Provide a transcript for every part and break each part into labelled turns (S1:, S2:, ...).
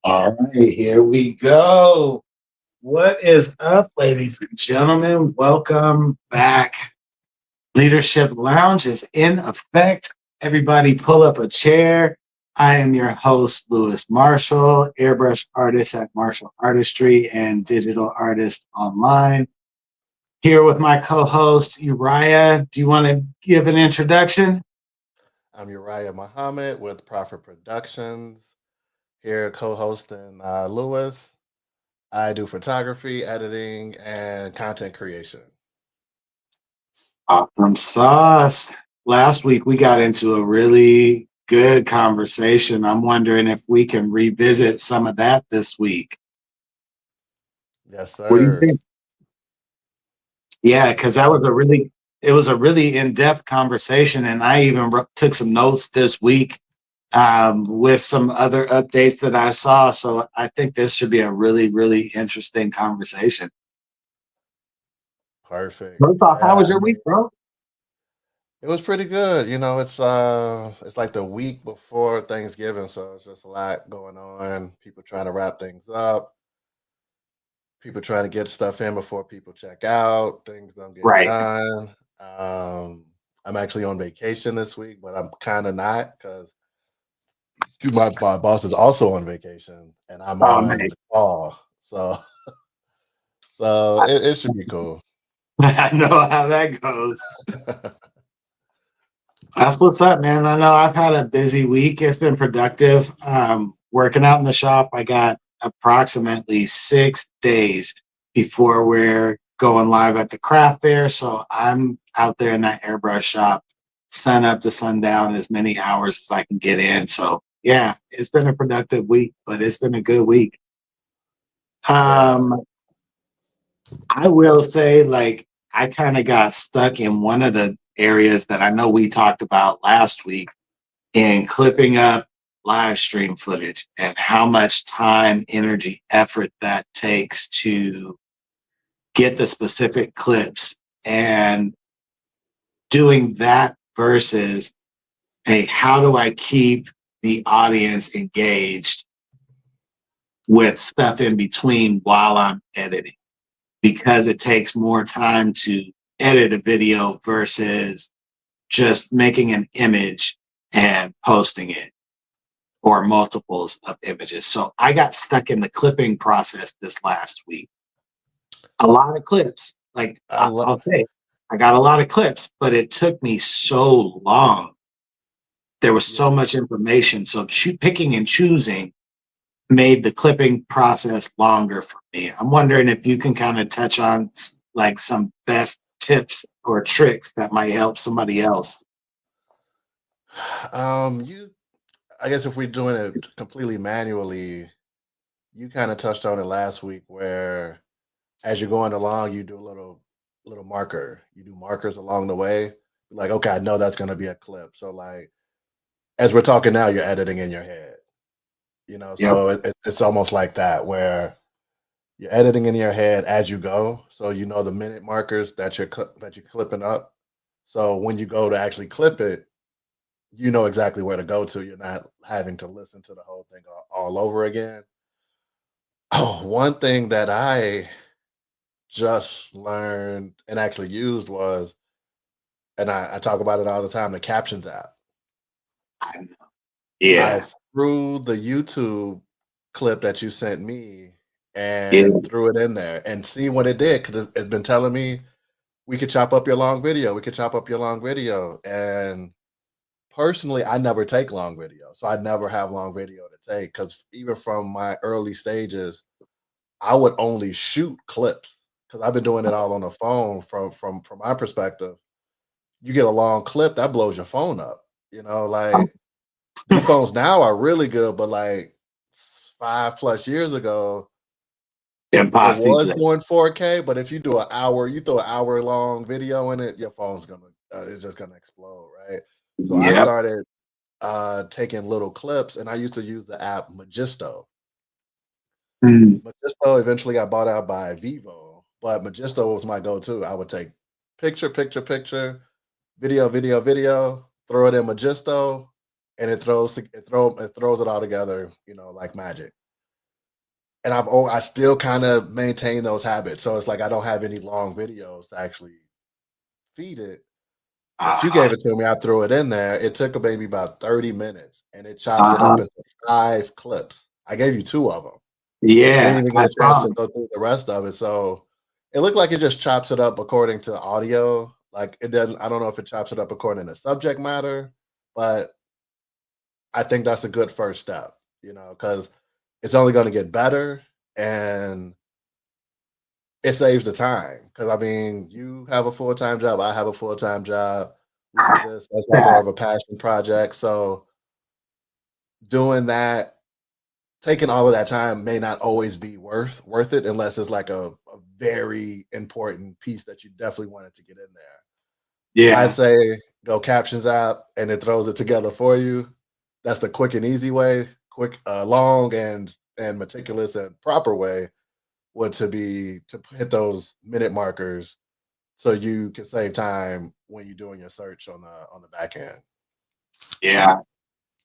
S1: All right, here we go. What is up, ladies and gentlemen? Welcome back. Leadership Lounge is in effect. Everybody pull up a chair. I am your host, Lewis Marshall, airbrush artist at Marshall Artistry and digital artist online. Here with my co-host, Uriah. Do you want to give an introduction?
S2: I'm Uriah Muhammad with Prophet Productions, here co-hosting Lewis. I do photography, editing, and content creation.
S1: Awesome sauce. Last week we got into a really good conversation. I'm wondering if we can revisit some of that this week.
S2: Yes,
S1: What do you
S2: sir.
S1: think? Yeah,
S2: Let's
S1: because that
S2: go.
S1: was a really it was a really in-depth conversation, and I even took some notes this week with some other updates that I saw. So I think this should be a really, really interesting conversation.
S2: Perfect.
S1: First off, how
S2: Yeah,
S1: was
S2: I
S1: your
S2: mean,
S1: week, bro?
S2: it was pretty good. It's like the week before Thanksgiving, so it's just a lot going on. People trying to wrap things up. People trying to get stuff in before people check out. Things don't get
S1: Right.
S2: done. I'm actually on vacation this week, but I'm kind of not because my boss is also on vacation and I'm
S1: Oh,
S2: on
S1: man.
S2: the call. So it should be cool.
S1: I know how that goes. That's what's up, man. I know I've had a busy week. It's been productive. Working out in the shop, I got approximately 6 days before we're going live at the craft fair. So I'm out there in that airbrush shop, sun up to sundown, as many hours as I can get in. So yeah, it's been a productive week, but it's been a good week.
S2: Yeah.
S1: Um, I will say, like, I kind of got stuck in one of the areas that I know we talked about last week in clipping up live stream footage and how much time, energy, effort that takes to get the specific clips and doing that versus, hey, how do I keep the audience engaged with stuff in between while I'm editing? Because it takes more time to edit a video versus just making an image and posting it or multiples of images. So I got stuck in the clipping process this last week. A lot of clips, like
S2: I love
S1: I'll say, I got a lot of clips, but it took me so long. There was
S2: yeah.
S1: so much information. So picking and choosing made the clipping process longer for me. I'm wondering if you can kind of touch on like some best tips or tricks that might help somebody else.
S2: You I guess if we're doing it completely manually, you kind of touched on it last week where as you're going along, you do a little marker. You do markers along the way. Like, okay, I know that's gonna be a clip. So like as we're talking now, you're editing in your head.
S1: Yep.
S2: So it's almost like that where you're editing in your head as you go, so you know the minute markers that you're clipping up. So when you go to actually clip it, you know exactly where to go to. You're not having to listen to the whole thing all over again. Oh, one thing that I just learned and actually used was, and I talk about it all the time, the captions app.
S1: I know.
S2: I
S1: Yeah.
S2: threw the YouTube clip that you sent me
S1: Yeah.
S2: and threw it in there and see what it did because it's been telling me we could chop up your long video. We could chop up your long video. And personally, I never take long video. So I never have long video to take because even from my early stages, I would only shoot clips because I've been doing it all on the phone from my perspective. You get a long clip, that blows your phone up. Like these phones now are really good, but like 5+ years ago, it was
S1: Impossible.
S2: doing 4K, but if you do an hour, you throw an hour long video in it, your phone's gonna it's just gonna explode, right? So I
S1: Yep.
S2: started taking little clips, and I used to use the app Magisto.
S1: Mm.
S2: Magisto eventually got bought out by Vivo, but Magisto was my go-to. I would take picture, video, throw it in Magisto, and it throws it all together, like magic. and I still kind of maintain those habits. So it's like I don't have any long videos to actually feed it. But you
S1: Uh-huh.
S2: gave it to me. I threw it in there. It took maybe about 30 minutes, and it chopped it
S1: Uh-huh.
S2: up into 5 clips. I gave you 2 of them. I didn't
S1: Yeah,
S2: even get
S1: I
S2: a chance
S1: saw
S2: to
S1: 'em.
S2: go through the rest of it. So it looked like it just chops it up according to audio. Like it doesn't. I don't know if it chops it up according to subject matter, but I think that's a good first step. Because it's only going to get better, and it saves the time. Because I mean, you have a full time job. I have a full time job. We do this as like more
S1: That.
S2: of a passion project. So doing that, taking all of that time may not always be worth it unless it's like a very important piece that you definitely wanted to get in there. I'd
S1: Yeah.
S2: say go Captions app and it throws it together for you. That's the quick and easy way. Quick, long and meticulous and proper way would to be to hit those minute markers so you can save time when you're doing your search on the back end.
S1: Yeah.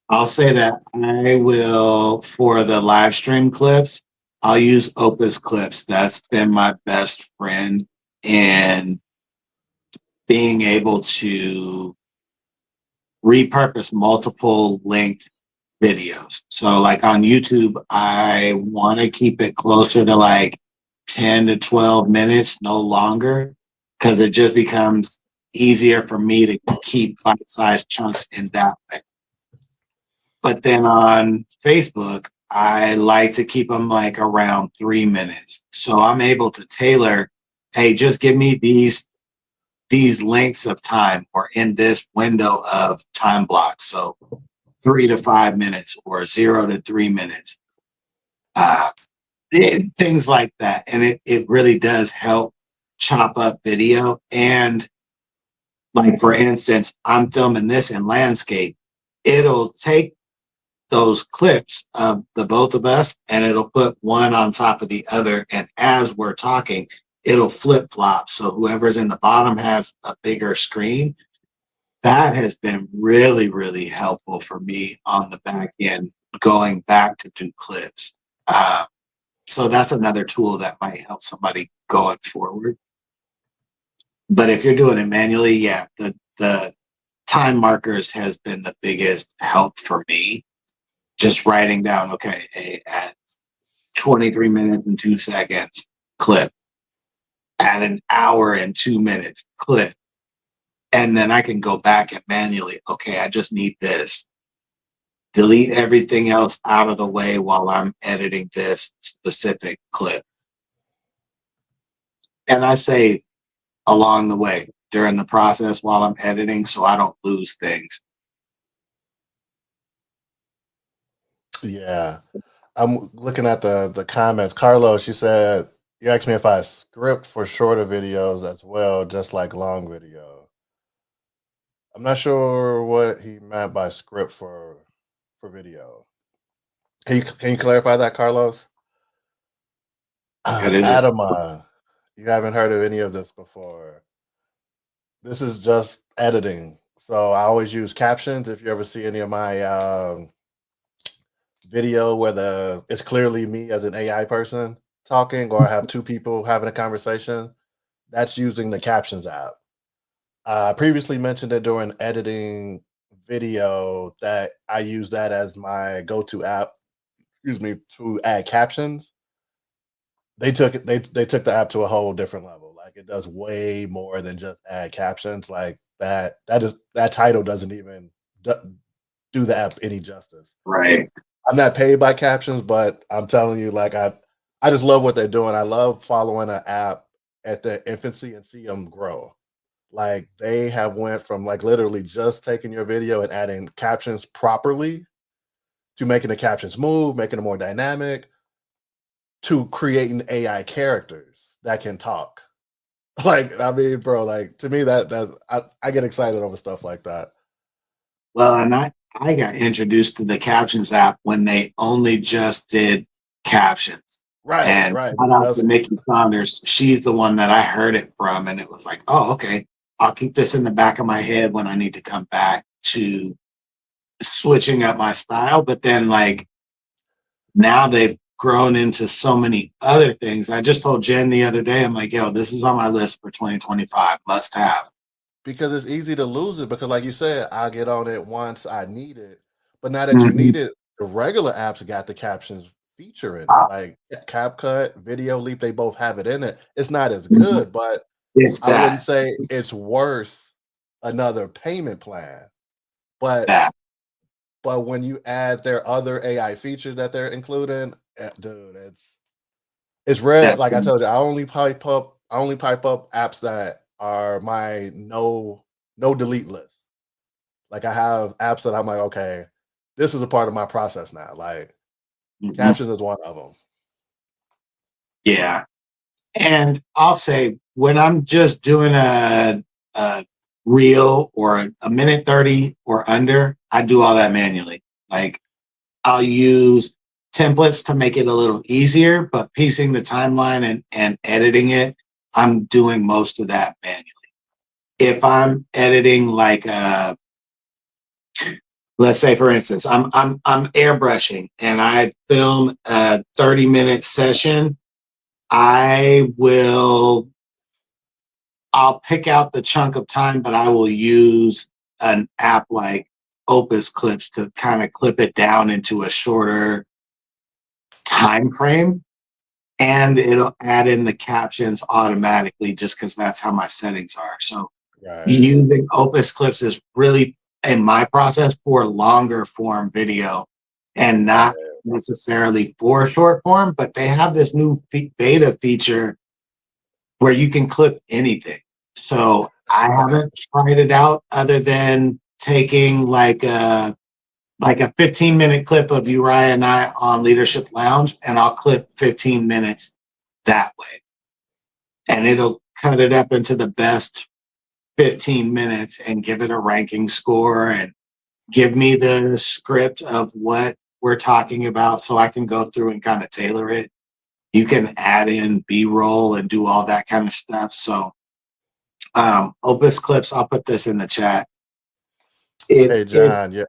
S1: I'll say that I will for the live stream clips, I'll use Opus Clips. That's been my best friend in being able to repurpose multiple linked videos. So like on YouTube, I want to keep it closer to like 10 to 12 minutes, no longer, because it just becomes easier for me to keep bite-sized chunks in that way. But then on Facebook, I like to keep them like around 3 minutes. So I'm able to tailor, hey, just give me these lengths of time or in this window of time block. So 3 to 5 minutes or 0 to 3 minutes. Uh, things like that. And it really does help chop up video. And like for instance, I'm filming this in landscape. It'll take those clips of the both of us and it'll put one on top of the other. And as we're talking, it'll flip flop. So whoever's in the bottom has a bigger screen. That has been really, really helpful for me on the back end, going back to do clips. Uh, so that's another tool that might help somebody going forward. But if you're doing it manually, yeah, the time markers has been the biggest help for me. Just writing down, okay, at 23 minutes and 2 seconds, clip. At an hour and 2 minutes, clip. And then I can go back and manually, okay, I just need this. Delete everything else out of the way while I'm editing this specific clip. And I save along the way during the process while I'm editing so I don't lose things.
S2: Yeah. I'm looking at the comments. Carlos, you said you asked me if I script for shorter videos as well, just like long video. I'm not sure what he meant by script for video. Can you clarify that, Carlos?
S1: That is it.
S2: Adama, you haven't heard of any of this before. This is just editing. So I always use captions. If you ever see any of my video where it's clearly me as an AI person talking, or I have two people having a conversation, that's using the Captions app. I previously mentioned it during editing video that I use that as my go-to app, excuse me, to add captions. They took the app to a whole different level. Like it does way more than just add captions. Like that title doesn't even do the app any justice.
S1: Right.
S2: I'm not paid by captions, but I'm telling you, like I just love what they're doing. I love following an app at their infancy and see them grow. Like they have went from like literally just taking your video and adding captions properly to making the captions move, making them more dynamic, to creating AI characters that can talk. Like, I mean, bro, like to me I get excited over stuff like that.
S1: Well, and I got introduced to the captions app when they only just did captions.
S2: Right,
S1: And
S2: right.
S1: shout out to
S2: That's
S1: Nikki Saunders. She's the one that I heard it from. And it was like, oh, okay. I'll keep this in the back of my head when I need to come back to switching up my style. But then like now they've grown into so many other things. I just told Jen the other day, I'm like, yo, this is on my list for 2025, must have.
S2: Because it's easy to lose it, because like you said, I get on it once I need it. But now that you
S1: Mhm.
S2: need it, the regular apps got the captions feature in it.
S1: Uh,
S2: Like CapCut, Video Leap, they both have it in it. It's not as
S1: mhm.
S2: good, but
S1: It's
S2: I wouldn't
S1: that,
S2: say it's worth another payment plan. But
S1: that,
S2: when you add their other AI features that they're including, dude, it's rare.
S1: that.
S2: Like I told you, I only pipe up apps that are my no delete list. Like I have apps that I'm like, okay, this is a part of my process now. Like
S1: Mhm.
S2: captions is one of them.
S1: Yeah. And I'll say when I'm just doing a reel or a minute 30 or under, I do all that manually. Like I'll use templates to make it a little easier, but piecing the timeline and editing it, I'm doing most of that manually. If I'm editing like let's say for instance, I'm airbrushing and I film a 30-minute session, I will I'll pick out the chunk of time, but I will use an app like Opus Clips to kind of clip it down into a shorter time frame. And it'll add in the captions automatically just because that's how my settings are. So
S2: Right.
S1: using Opus Clips is really in my process for longer form video and not
S2: Right.
S1: necessarily for short form, but they have this new beta feature where you can clip anything. So I haven't tried it out other than taking like a 15-minute clip of Uriah and I on Leadership Lounge, and I'll clip 15 minutes that way. And it'll cut it up into the best 15 minutes and give it a ranking score and give me the script of what we're talking about so I can go through and kind of tailor it. You can add in B-roll and do all that kind of stuff. So Opus Clips, I'll put this in the chat.
S2: Hey
S1: It
S2: John, yeah,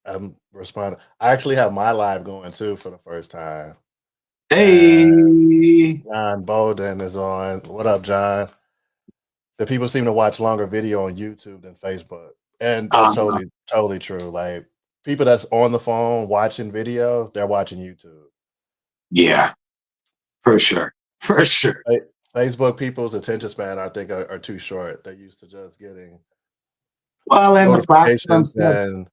S2: I'm responding. I actually have my live going too for the first time. And
S1: hey
S2: John Bolden is on. What up, John? The people seem to watch longer video on YouTube than Facebook. And that's
S1: uh,
S2: totally true. Like people that's on the phone watching video, they're watching YouTube.
S1: yeah, for sure. For sure.
S2: Facebook people's attention span, I think, are too short. They're used to just getting
S1: Well, and the
S2: notifications
S1: platforms that
S2: and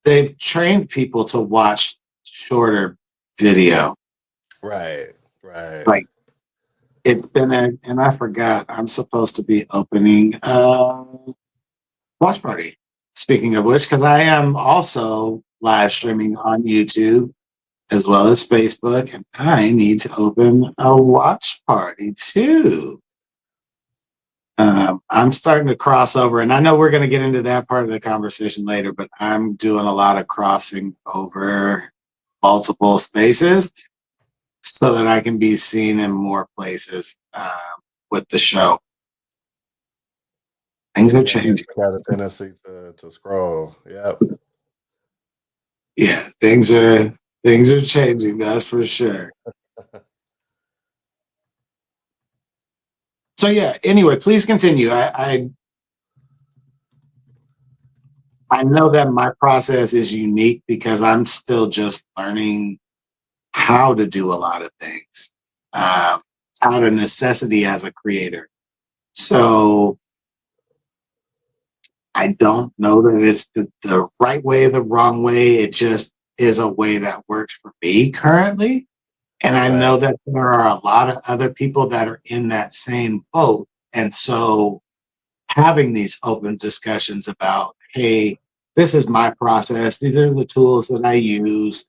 S1: they've trained people to watch shorter video.
S2: right, right.
S1: Like it's been and I forgot I'm supposed to be opening a watch party. Speaking of which, because I am also live streaming on YouTube as well as Facebook, and I need to open a watch party too. I'm starting to cross over, and I know we're going to get into that part of the conversation later, but I'm doing a lot of crossing over multiple spaces so that I can be seen in more places with the show. Things are
S2: Yeah,
S1: changing.
S2: Facebook has a tendency to scroll. Yep.
S1: Yeah, things are changing. That's for sure. So yeah. Anyway, please continue. I know that my process is unique because I'm still just learning how to do a lot of things out of necessity as a creator. So I don't know that it's the right way, the wrong way. It just is a way that works for me currently. And I know
S2: Right.
S1: that there are a lot of other people that are in that same boat. And so having these open discussions about, hey, this is my process, these are the tools that I use,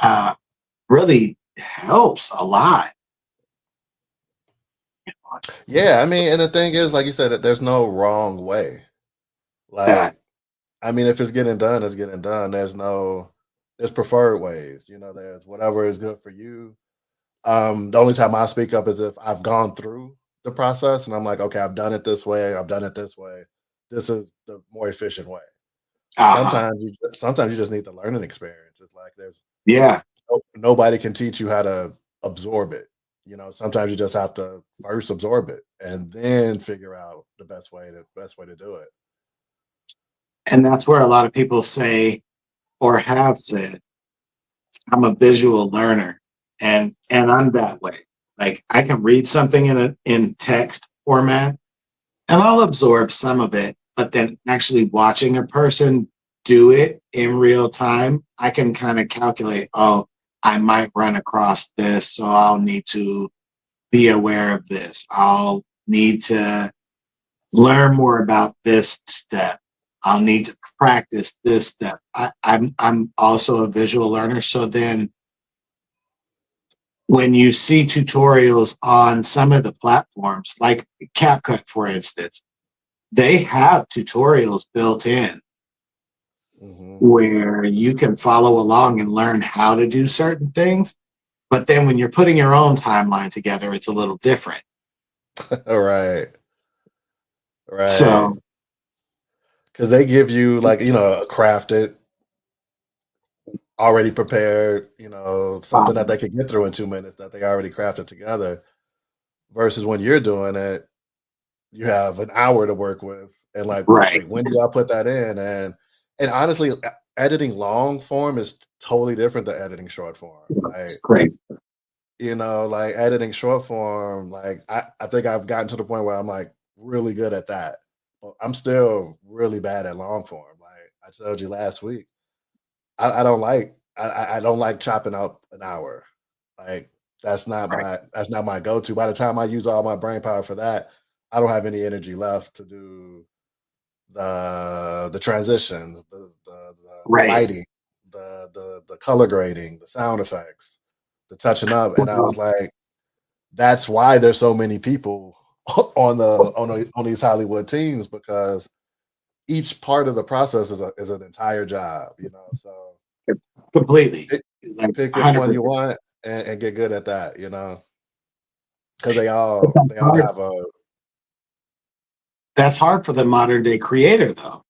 S1: uh, really helps a lot.
S2: Yeah, I mean, and the thing is, like you said, that there's no wrong way.
S1: That
S2: Like, I mean, if it's getting done, it's getting done. There's preferred ways. There's whatever is good for you. The only time I speak up is if I've gone through the process and I'm like, okay, I've done it this way. I've done it this way. This is the more efficient way.
S1: uh-huh.
S2: Sometimes you just need the learning experience. It's like there's
S1: Yeah.
S2: nobody can teach you how to absorb it. Sometimes you just have to first absorb it and then figure out the best way to do it.
S1: And that's where a lot of people say or have said, I'm a visual learner, and I'm that way. Like I can read something in text format and I'll absorb some of it, but then actually watching a person do it in real time, I can kind of calculate, oh, I might run across this, so I'll need to be aware of this. I'll need to learn more about this step. I'll need to practice this step. I'm also a visual learner. So then when you see tutorials on some of the platforms, like CapCut, for instance, they have tutorials built in
S2: Hmm.
S1: where you can follow along and learn how to do certain things. But then when you're putting your own timeline together, it's a little different.
S2: Right, right.
S1: So,
S2: Because they give you like a crafted, already prepared, something that
S1: um,
S2: they could get through in 2 minutes that they already crafted together. Versus when you're doing it, you have an hour to work with, and like,
S1: right.
S2: wait, when do I put that in? And honestly, editing long form is totally different than editing short form.
S1: It's crazy.
S2: Like editing short form, like I think I've gotten to the point where I'm like really good at that. But I'm still really bad at long form. Like I told you last week, I don't like chopping up an hour. Like
S1: Right.
S2: that's not my go-to. By the time I use all my brain power for that, I don't have any energy left to do the transitions, the
S1: Right.
S2: lighting, the color grading, the sound effects, the touching up. And I
S1: Well,
S2: was like, that's why there's so many people on these Hollywood teams, because each part of the process is an entire job. So
S1: completely.
S2: pick,
S1: Like
S2: pick which one you
S1: 100%.
S2: want and get good at that. Because
S1: But
S2: they all have a.
S1: that's hard for the modern day creator, though.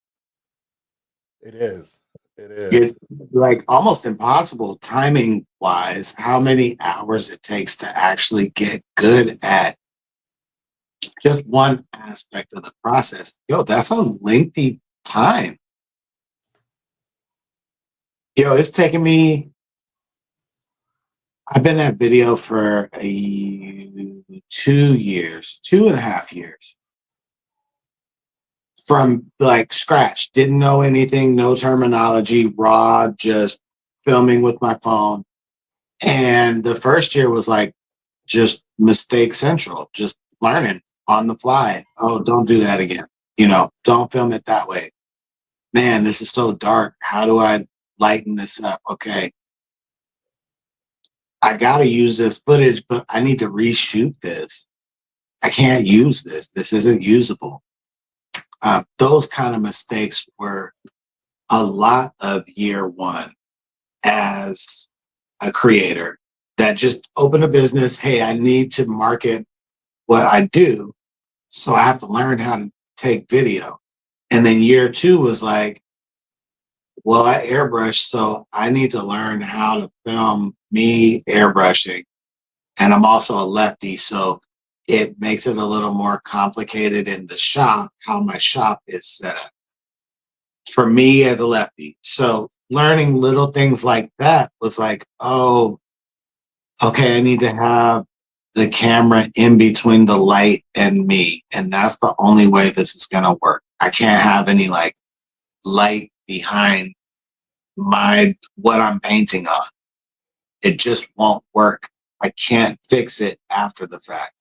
S2: It is. It is.
S1: It's like almost impossible timing wise, how many hours it takes to actually get good at just one aspect of the process. Yo, that's a lengthy time. Yo, it's taken me, I've been at video for 2 years, 2.5 years from like scratch. Didn't know anything, no terminology, raw, just filming with my phone. And the first year was like just mistake central, just learning on the fly. Oh, don't do that again. Don't film it that way. Man, this is so dark. How do I lighten this up? Okay, I got to use this footage, but I need to reshoot this. I can't use this. This isn't usable. Those kind of mistakes were a lot of year one as a creator that just opened a business. Hey, I need to market what I do. So I have to learn how to take video. And then year two was like, well, I airbrush, so I need to learn how to film me airbrushing. And I'm also a lefty, so it makes it a little more complicated in the shop, how my shop is set up for me as a lefty. So learning little things like that was like, oh, okay, I need to have the camera in between the light and me. And that's the only way this is going to work. I can't have any like light behind what I'm painting on. It just won't work. I can't fix it after the fact.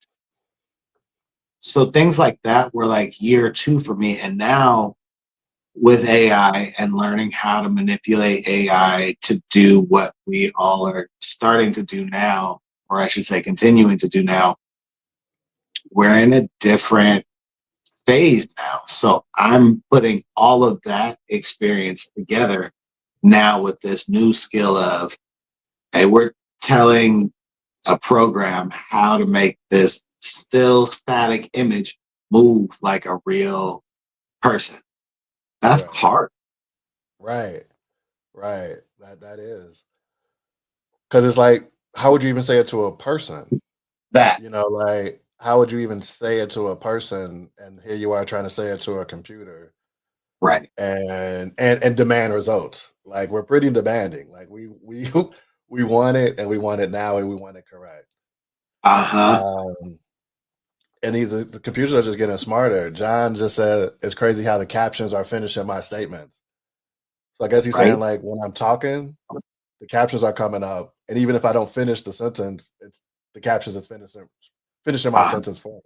S1: So things like that were like year two for me. And now with AI and learning how to manipulate AI to do what we all are starting to do now, or I should say, continuing to do now, we're in a different phase now. So I'm putting all of that experience together now with this new skill of, hey, we're telling a program how to make this still static image move like a real person. That's
S2: Right.
S1: hard.
S2: Right. Right. That is. because it's like, how would you even say it to a person?
S1: That
S2: You know, like, how would you even say it to a person? And here you are trying to say it to a computer
S1: right.
S2: and demand results. Like, we're pretty demanding. Like, we we want it, and we want it now, and we want it correct.
S1: Uh-huh.
S2: Um, and the computers are just getting smarter. John just said it's crazy how the captions are finishing my statements. So I guess he's saying,
S1: Right.
S2: like, when I'm talking, the captions are coming up, and even if I don't finish the sentence, it's the captions is finishing my
S1: Uh,
S2: sentence for me.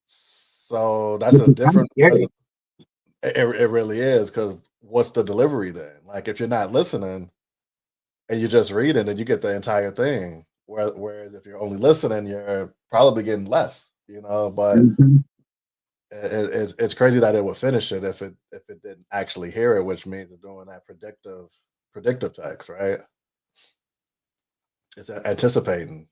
S2: So that's a different.
S1: scary.
S2: It really is, because what's the delivery then? Like, if you're not listening and you're just reading, then you get the entire thing. Whereas if you're only listening, you're probably getting less. You know, but
S1: Mhm.
S2: it's crazy that it would finish it if it didn't actually hear it, which means it's doing that predictive text, right? It's anticipating.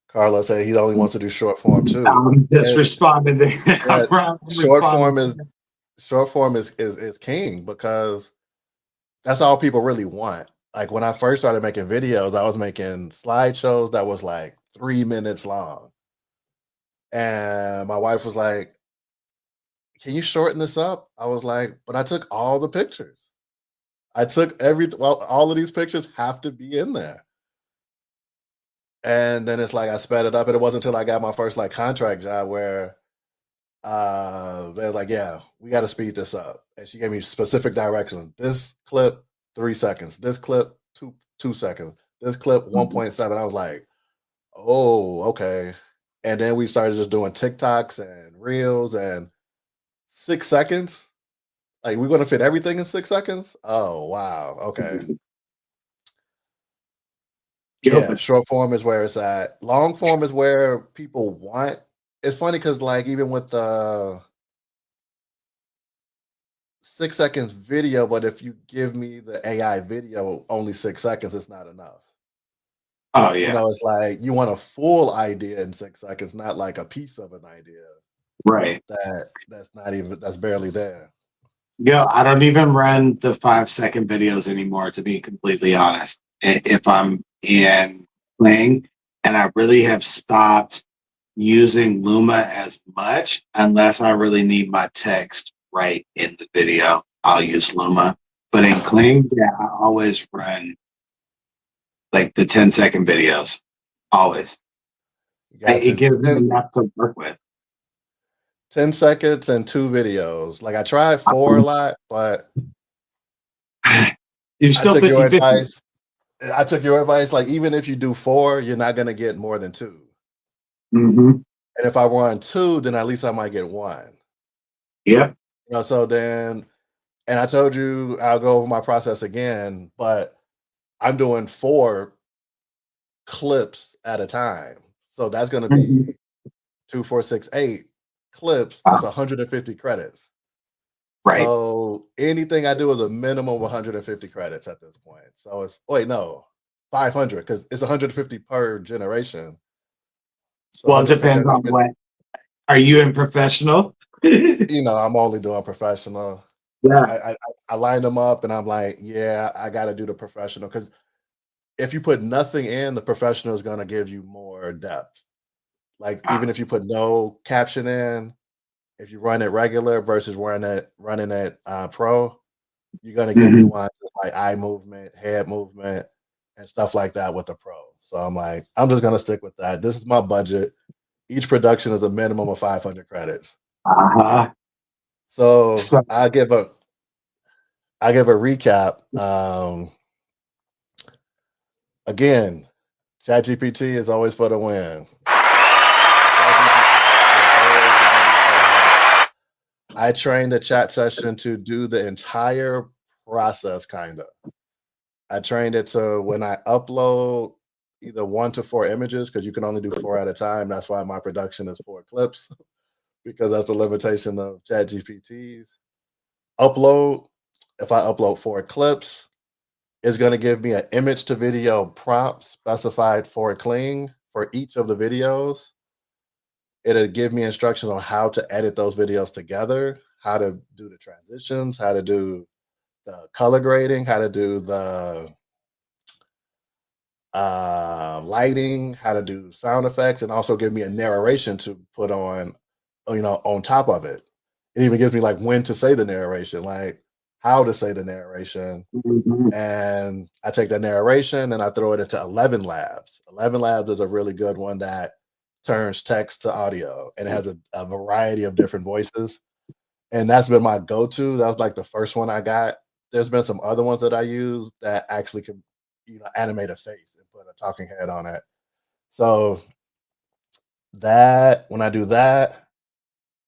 S2: Carlos said he only wants to do short form too.
S1: I'm just
S2: And
S1: responding to
S2: yeah,
S1: I'm
S2: short
S1: responding.
S2: form is short form is king, because that's all people really want. Like, when I first started making videos, I was making slideshows that was like 3 minutes long. And my wife was like, "Can you shorten this up?" I was like, "But I took all the pictures. I took well, all of these pictures have to be in there." And then it's like I sped it up, and it wasn't until I got my first like contract job where they're like, "Yeah, we got to speed this up." And she gave me specific directions. This clip, 3 seconds. This clip, 2 seconds. This clip, 1.7. I was like, "Oh, okay." And then we started just doing TikToks and reels, and 6 seconds. Like, we're gonna fit everything in 6 seconds? Oh wow. Okay.
S1: Yo,
S2: Yeah,
S1: but
S2: short form is where it's at. Long form is where people want. It's funny because, like, even with the 6 seconds video, but if you give me the AI video, only 6 seconds, it's not enough.
S1: oh
S2: You
S1: yeah,
S2: know, it's like you want a full idea in 6 seconds, not like a piece of an idea
S1: right.
S2: that's barely there.
S1: Yo, I don't even run the 5 second videos anymore, to be completely honest. If I'm in playing, and I really have stopped using Luma as much unless I really need my text right in the video. I'll use Luma. But in Kling, yeah, I always run like the 10-second videos. Always.
S2: Got
S1: It
S2: to
S1: gives me enough to work with.
S2: 10 seconds and 2 videos. Like, I tried 4 a lot, but
S1: You're
S2: I
S1: still
S2: took your
S1: 50-50.
S2: advice. I took your advice. Like, even if you do 4, you're not gonna get more than 2.
S1: Mm-hmm.
S2: And if I run 2, then at least I might get 1.
S1: Yep.
S2: You know, so then, and I told you I'll go over my process again, but I'm doing 4 clips at a time. So that's gonna
S1: Mm-hmm.
S2: be 2, 4, 6, 8 clips. That's 150 credits.
S1: Right.
S2: So anything I do is a minimum of 150 credits at this point. So it's wait, no, 500, because it's 150 per generation. So
S1: Well, it
S2: 150
S1: depends
S2: at
S1: on
S2: each.
S1: what. Are you in professional?
S2: You know, I'm only doing professional. I
S1: Yeah.
S2: I I I line them up, and I'm like, "Yeah, I gotta do the professional, because if you put nothing in, the professional is gonna give you more depth. Like,
S1: Ah,
S2: even if you put no caption in, if you run it regular versus running it pro, you're gonna get
S1: mhm.
S2: nuances like eye movement, head movement, and stuff like that with the pro. So I'm like, I'm just gonna stick with that. This is my budget. Each production is a minimum of 500 credits.
S1: Uh-huh.
S2: So
S1: So
S2: I give a recap. Again, ChatGPT is always for the win. ChatGPT is always gonna be for the win. I trained the chat session to do the entire process, kinda. I trained it to when I upload either 1 to 4 images, because you can only do 4 at a time. That's why my production is 4 clips, because that's the limitation of ChatGPT's upload. If I upload 4 clips, it's gonna give me an image to video prompt specified for Kling for each of the videos. It'll give me instructions on how to edit those videos together, how to do the transitions, how to do the color grading, how to do the lighting, how to do sound effects, and also give me a narration to put on, on top of it. It even gives me like when to say the narration, like how to say the narration.
S1: Mhm.
S2: And I take that narration and I throw it into 11 Labs. 11 Labs is a really good one that turns text to audio, and it has a variety of different voices. And that's been my go-to. That was like the first one I got. There's been some other ones that I use that actually can, animate a face and put a talking head on it. So that when I do that,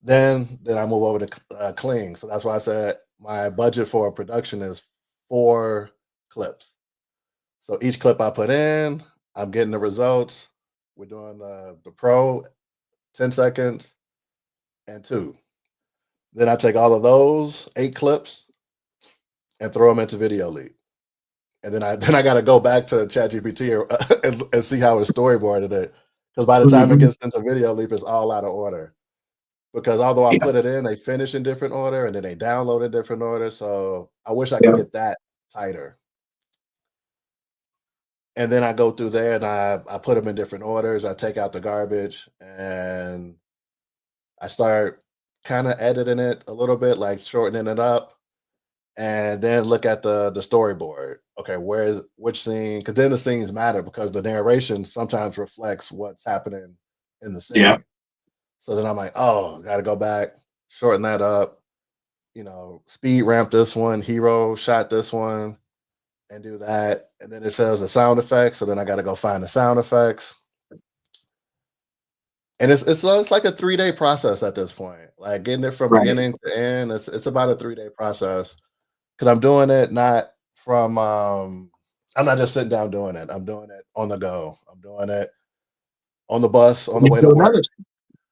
S2: then I move over to Kling. So that's why I said my budget for a production is 4 clips. So each clip I put in, I'm getting the results. We're doing the pro 10 seconds and 2. Then I take all of those 8 clips and throw them into Video Leap. And then I got to go back to ChatGPT and see how it storyboarded it. Because by the time it
S1: Mhm.
S2: gets into Video Leap, it's all out of order. Because although I
S1: Yeah.
S2: put it in, they finish in different order and then they download in different order. So I wish I could
S1: Yeah.
S2: get that tighter. And then I go through there and I put them in different orders. I take out the garbage and I start kind of editing it a little bit, like shortening it up, and then look at the storyboard. Okay, where is which scene? Because then the scenes matter because the narration sometimes reflects what's happening in the
S1: Yeah.
S2: scene. So then I'm like, oh, got to go back, shorten that up. Speed ramp this one, hero shot this one, and do that. And then it says the sound effects. So then I got to go find the sound effects. And it's like a 3-day process at this point. Like getting it from
S1: Right.
S2: beginning to end. It's about a 3-day process because I'm doing it not from I'm not just sitting down doing it. I'm doing it on the go. I'm doing it on the bus on the
S1: You
S2: way to
S1: doing
S2: work.
S1: other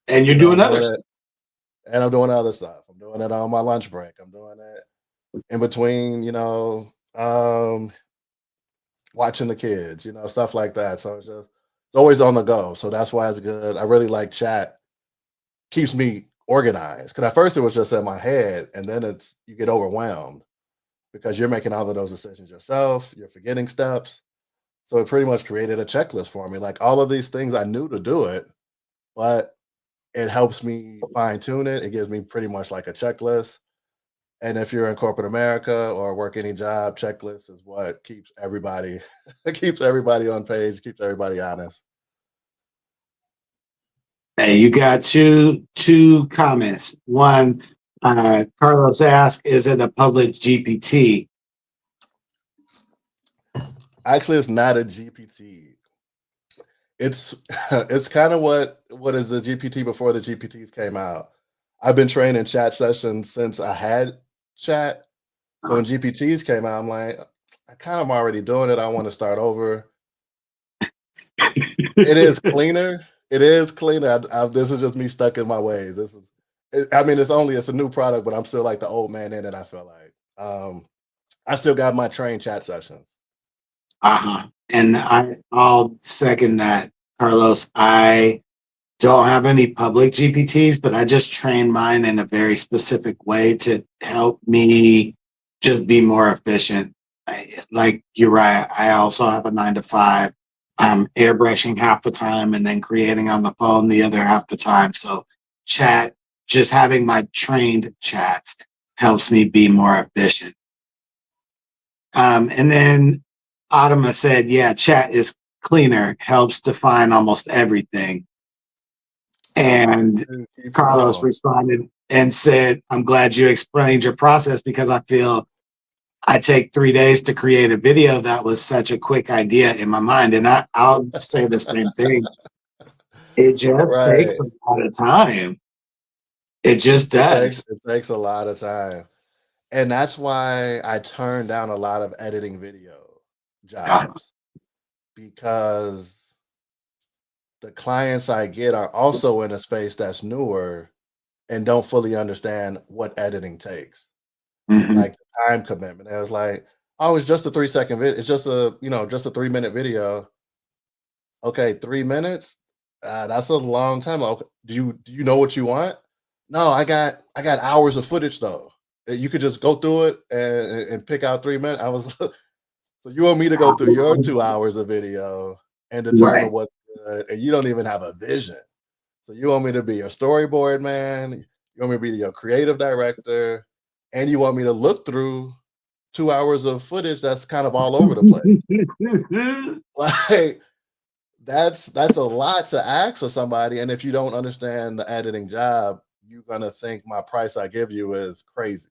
S1: and you're doing
S2: I'm
S1: other
S2: doing
S1: stuff.
S2: it and I'm doing other stuff. I'm doing it on my lunch break. I'm doing it in between, watching the kids, stuff like that. So it's always on the go. So that's why it's good. I really like chat. Keeps me organized. Because at first it was just in my head, and then you get overwhelmed because you're making all of those decisions yourself. You're forgetting steps. So it pretty much created a checklist for me. Like all of these things I knew to do it, but it helps me fine tune it. It gives me pretty much like a checklist. And if you're in corporate America or work any job, checklist is what keeps everybody it keeps everybody on page, keeps everybody honest.
S1: Hey, you got two comments. One, Carlos asked, "Is it a public GPT?"
S2: Actually, it's not a GPT. It's it's kind of what is the GPT before the GPTs came out. I've been training chat sessions since I had chat. So when GPTs came out, I'm like, I kind of already doing it. I want to start over. It is cleaner. It is cleaner. This is just me stuck in my ways. I mean, it's a new product, but I'm still like the old man in it. I feel like I still got my train chat sessions.
S1: Uh-huh. And I'll second that, Carlos. I don't have any public GPTs, but I just train mine in a very specific way to help me just be more efficient. Like you're right. I also have a 9 to 5. I'm airbrushing half the time and then creating on the phone the other half the time. So chat, just having my trained chats helps me be more efficient. And then Adama said, yeah, chat is cleaner, helps define almost everything. And
S2: Keep it
S1: Carlos
S2: real.
S1: responded and said, I'm glad you explained your process because I feel I take 3 days to create a video. That was such a quick idea in my mind. And I'll say the same thing. It just takes
S2: Right.
S1: a lot of time. It just does.
S2: It takes a lot of time. And that's why I turned down a lot of editing video
S1: Uh,
S2: jobs because the clients I get are also in a space that's newer and don't fully understand what editing takes,
S1: mhm.
S2: like the time commitment. And it was like, oh, it's just a 3-second video. It's just a 3-minute video. Okay, 3 minutes. That's a long time. Okay, do you know what you want? No, I got hours of footage though. You could just go through it and pick out 3 minutes. I was so you want me to go through your 2 hours of video and determine
S1: Right.
S2: what's good, and you don't even have a vision. So you want me to be your storyboard man, you want me to be your creative director, and you want me to look through 2 hours of footage that's kind of all over the place. Like that's a lot to ask for somebody. And if you don't understand the editing job, you're gonna think my price I give you is crazy.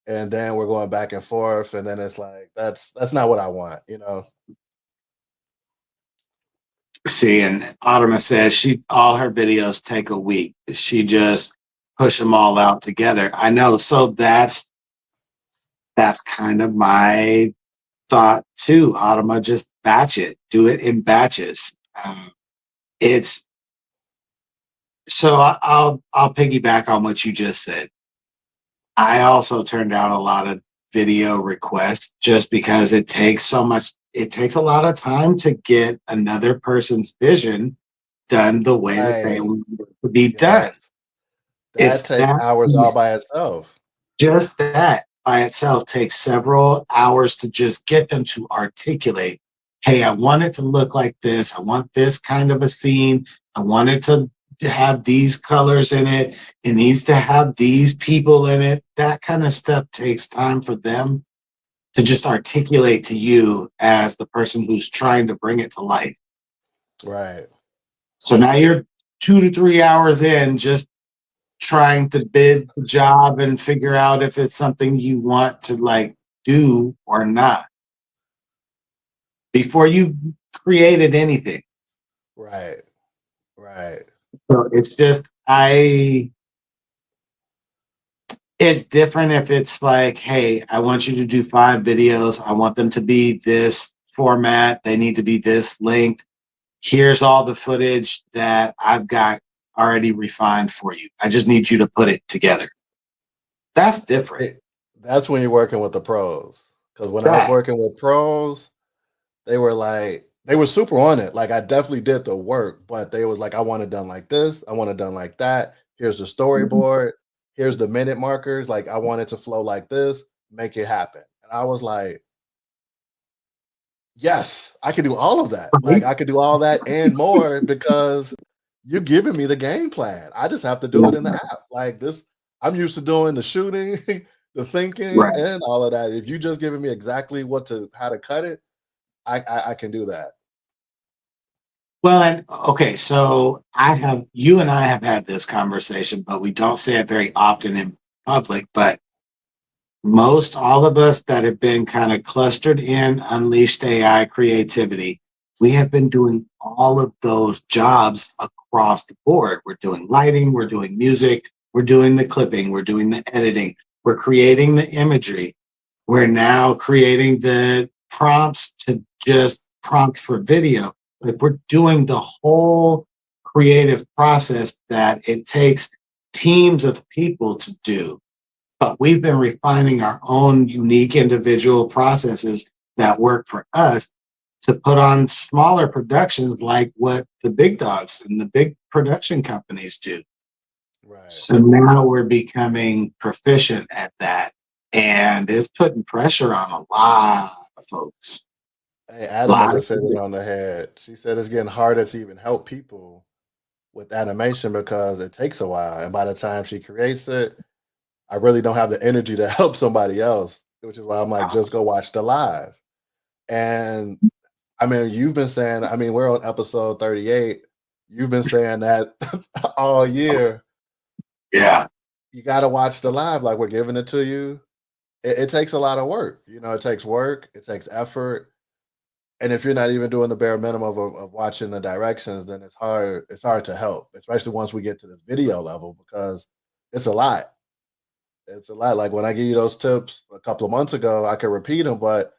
S2: And then we're going back and forth, and then it's like that's not what I want, you know.
S1: See, and Autumn says she all her videos take a week. She just push them all out together. I know. So that's kind of my thought too. Autumn, just batch it, do it in batches. It's so I'll piggyback on what you just said. I also turned down a lot of video requests just because it takes so much. It takes a lot of time to get another person's vision done the way that they
S2: Right.
S1: want it to be done.
S2: Yes. That
S1: It's
S2: takes
S1: that
S2: hours all
S1: piece.
S2: by itself.
S1: Just that by itself takes several hours to just get them to articulate, hey, I want it to look like this. I want this kind of a scene. I want it to have these colors in it. It needs to have these people in it. That kind of stuff takes time for them to just articulate to you as the person who's trying to bring it to life.
S2: Right.
S1: So now you're 2 to 3 hours in, just trying to bid the job and figure out if it's something you want to like do or not before you created anything.
S2: Right. Right.
S1: So it's just it's different if it's like, hey, I want you to do 5 videos. I want them to be this format. They need to be this length. Here's all the footage that I've got already refined for you. I just need you to put it together. That's different.
S2: It that's when you're working with the pros. Because when I was
S1: That
S2: working with pros, they were super on it. Like, I definitely did the work, but they was like, "I want it done like this. I want it done like that. Here's the storyboard. Here's the minute markers. Like, I want it to flow like this. Make it happen." And I was like, "Yes, I can do all of that. Like,
S1: right?
S2: I could do all that and more because you're giving me the game plan. I just have to do it in the app. Like, this I'm used to doing the shooting, the thinking,
S1: Right.
S2: and all of that. If you just giving me exactly how to cut it, I can do that."
S1: Well, and okay, so you and I have had this conversation, but we don't say it very often in public. But most all of us that have been kind of clustered in Unleashed AI creativity, we have been doing all of those jobs across the board. We're doing lighting, we're doing music, we're doing the clipping, we're doing the editing, we're creating the imagery. We're now creating the prompts to just prompt for video. Like we're doing the whole creative process that it takes teams of people to do. But we've been refining our own unique individual processes that work for us to put on smaller productions like what the big dogs and the big production companies do.
S2: Right.
S1: So now we're becoming proficient at that. And it's putting pressure on a lot of folks.
S2: Hey,
S1: A
S2: Adama
S1: lot of
S2: just hit it on the head. She said it's getting harder to even help people with animation because it takes a while. And by the time she creates it, I really don't have the energy to help somebody else, which is why I'm like, just go watch the live. And I mean, you've been saying, I mean, we're on episode 38. You've been saying that all year.
S1: yeah.
S2: You got to watch the live, like we're giving it to you. It takes a lot of work. You know, it takes work, it takes effort. And if you're not even doing the bare minimum of watching the directions, then it's hard to help, especially once we get to this video level because it's a lot. It's a lot. Like when I give you those tips a couple of months ago, I could repeat them, but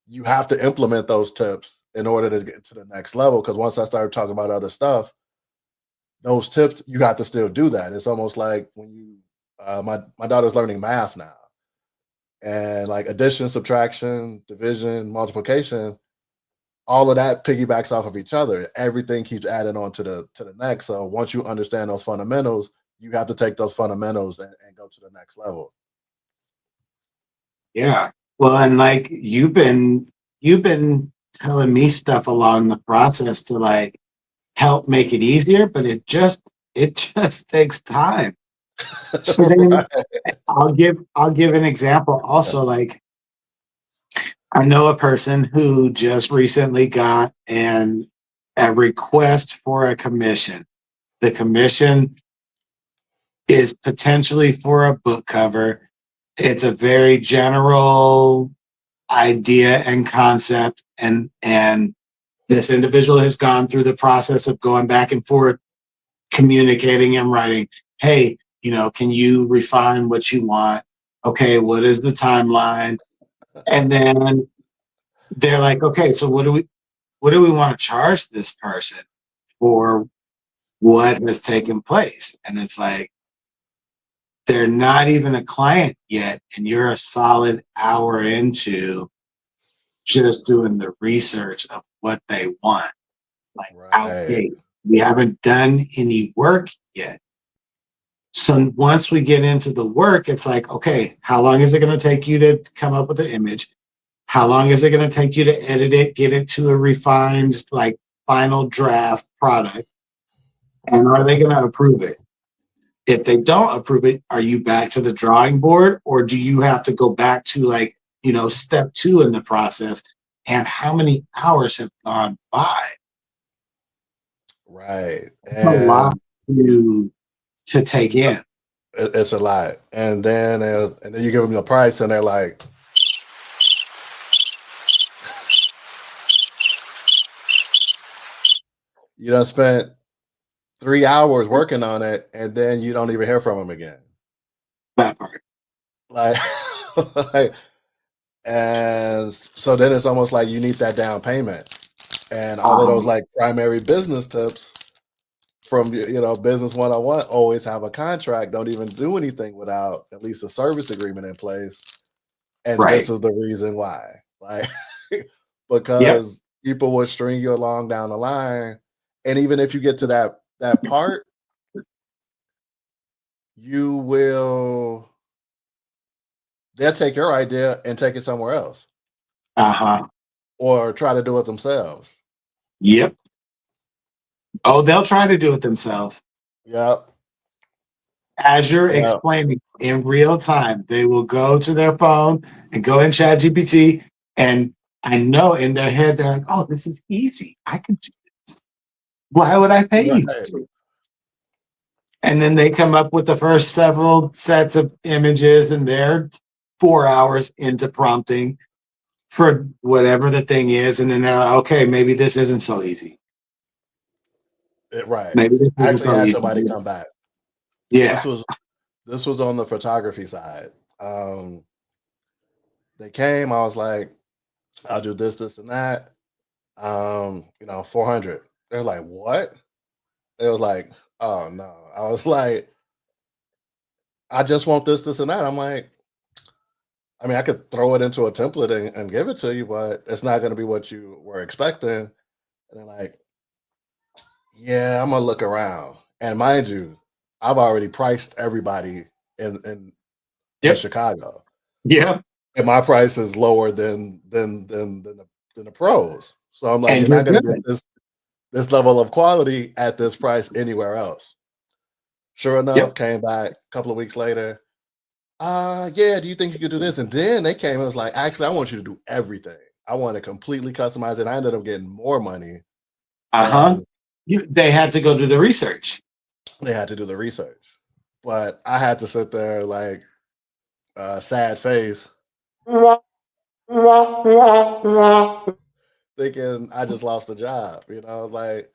S2: you have to implement those tips in order to get to the next level. Because once I started talking about other stuff, those tips you got to still do that. It's almost like when you my daughter's learning math now, and like addition, subtraction, division, multiplication, all of that piggybacks off of each other. Everything keeps adding on to the next. So once you understand those fundamentals, you have to take those fundamentals and go to the next level.
S1: Yeah. Well, and like you've been telling me stuff along the process to like help make it easier, but it just takes time. So then
S2: Right.
S1: I'll give an example also. Like I know a person who just recently got a request for a commission. The commission is potentially for a book cover. It's a very general idea and concept, and this individual has gone through the process of going back and forth, communicating and writing, hey, can you refine what you want? Okay, what is the timeline? And then they're like, okay, so what do we want to charge this person for what has taken place? And it's like they're not even a client yet, and you're a solid hour into just doing the research of what they want, like out
S2: Right.
S1: gate. We haven't done any work yet. So once we get into the work, it's like, okay, how long is it going to take you to come up with the image? How long is it going to take you to edit it, get it to a refined, like final draft product? And are they going to approve it? If they don't approve it, are you back to the drawing board, or do you have to go back to like, step two in the process? And how many hours have gone by?
S2: Right.
S1: It's a lot
S2: And
S1: to take in.
S2: it's a lot. And then you give them the price, and they're like, you done spent 3 hours working on it, and then you don't even hear from them again.
S1: That part.
S2: Like, like, and so then it's almost like you need that down payment. And all of those
S1: Um,
S2: like primary business tips from business 101, always have a contract, don't even do anything without at least a service agreement in place. And this
S1: right.
S2: is the reason why. Like,
S1: Yep.
S2: because people will string you along down the line. And even if you get to that part, you will they'll take your idea and take it somewhere else
S1: Uh-huh.
S2: or try to do it themselves.
S1: Yep. Oh, they'll try to do it themselves.
S2: Yep.
S1: As you're
S2: Yeah.
S1: explaining in real time, they will go to their phone and go in Chat GPT. And I know in their head, they're like, oh, this is easy. I can do this. Why would I pay you to
S2: Right.
S1: do it? And then they come up with the first several sets of images, and they're 4 hours into prompting for whatever the thing is. And then they're like, okay, maybe this isn't so easy.
S2: Right.
S1: Maybe this
S2: I
S1: isn't
S2: actually
S1: so
S2: had
S1: easy.
S2: somebody come back. So this
S1: Yeah.
S2: was this was on the photography side. Um, they came, I was like, I'll do this, and that. 400. They're like, what? It was like, oh no. I was like, I just want this, and that. I'm like, I mean, I could throw it into a template and give it to you, but it's not going to be what you were expecting. And they're like, yeah, I'm gonna look around. And mind you, I've already priced everybody in in
S1: Yep.
S2: Chicago,
S1: Yep.
S2: and my price is lower than the pros. So I'm like,
S1: And
S2: you're
S1: you're
S2: not going to get
S1: good.
S2: this level of quality at this price anywhere else. Sure
S1: Yep.
S2: enough, came back a couple of weeks later. Yeah, do you think you could do this? And then they came and was like, actually, I want you to do everything. I want to completely customize it. I ended up getting more money
S1: Uh-huh.
S2: than
S1: They had to go do the research.
S2: they had to do the research. But I had to sit there like sad face, thinking I just lost the job, like,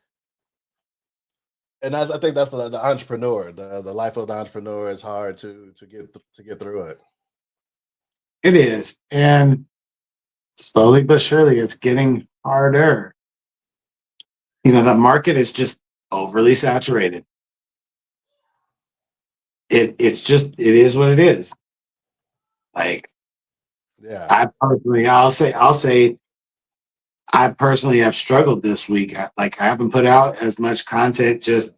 S2: and I think that's the entrepreneur, the life of the entrepreneur is hard to get through it.
S1: It is. And slowly but surely it's getting harder. The market is just overly saturated. It is what it is. Like
S2: Yeah.
S1: I'll say I personally have struggled this week. I haven't put out as much content. Just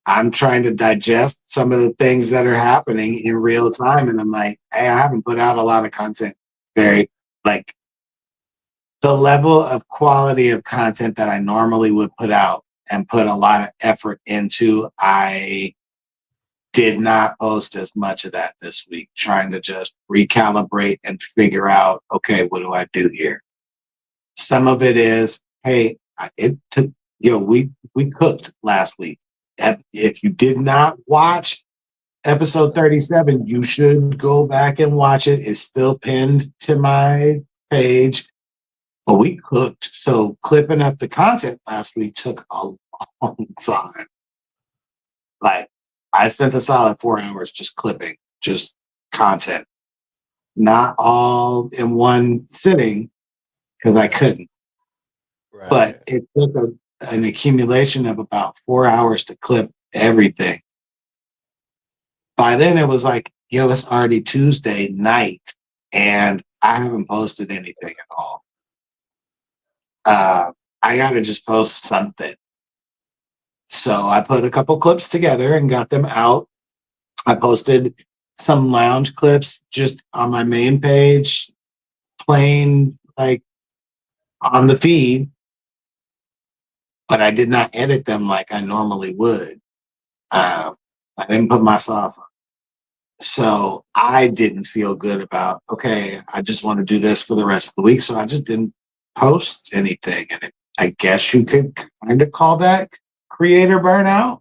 S1: I'm trying to digest some of the things that are happening in real time, and I'm like, hey, I haven't put out a lot of content. very like the level of quality of content that I normally would put out and put a lot of effort into. I did not post as much of that this week, trying to just recalibrate and figure out, okay, what do I do here? Some of it is, hey, it took, we cooked last week. If you did not watch episode 37, you should go back and watch it. It's still pinned to my page, but we cooked. So clipping up the content last week took a long time. Like, I spent a solid 4 hours just clipping, just content, not all in one sitting because I couldn't.
S2: Right.
S1: But it took an accumulation of about 4 hours to clip everything. By then, it was like, yo, it's already Tuesday night, and I haven't posted anything at all. I got to just post something. So I put a couple clips together and got them out. I posted some lounge clips just on my main page, plain like on the feed, but I did not edit them like I normally would. I didn't put my sauce on. So I didn't feel good about, okay, I just want to do this for the rest of the week. So I just didn't post anything. And I guess you could kind of call that creator burnout.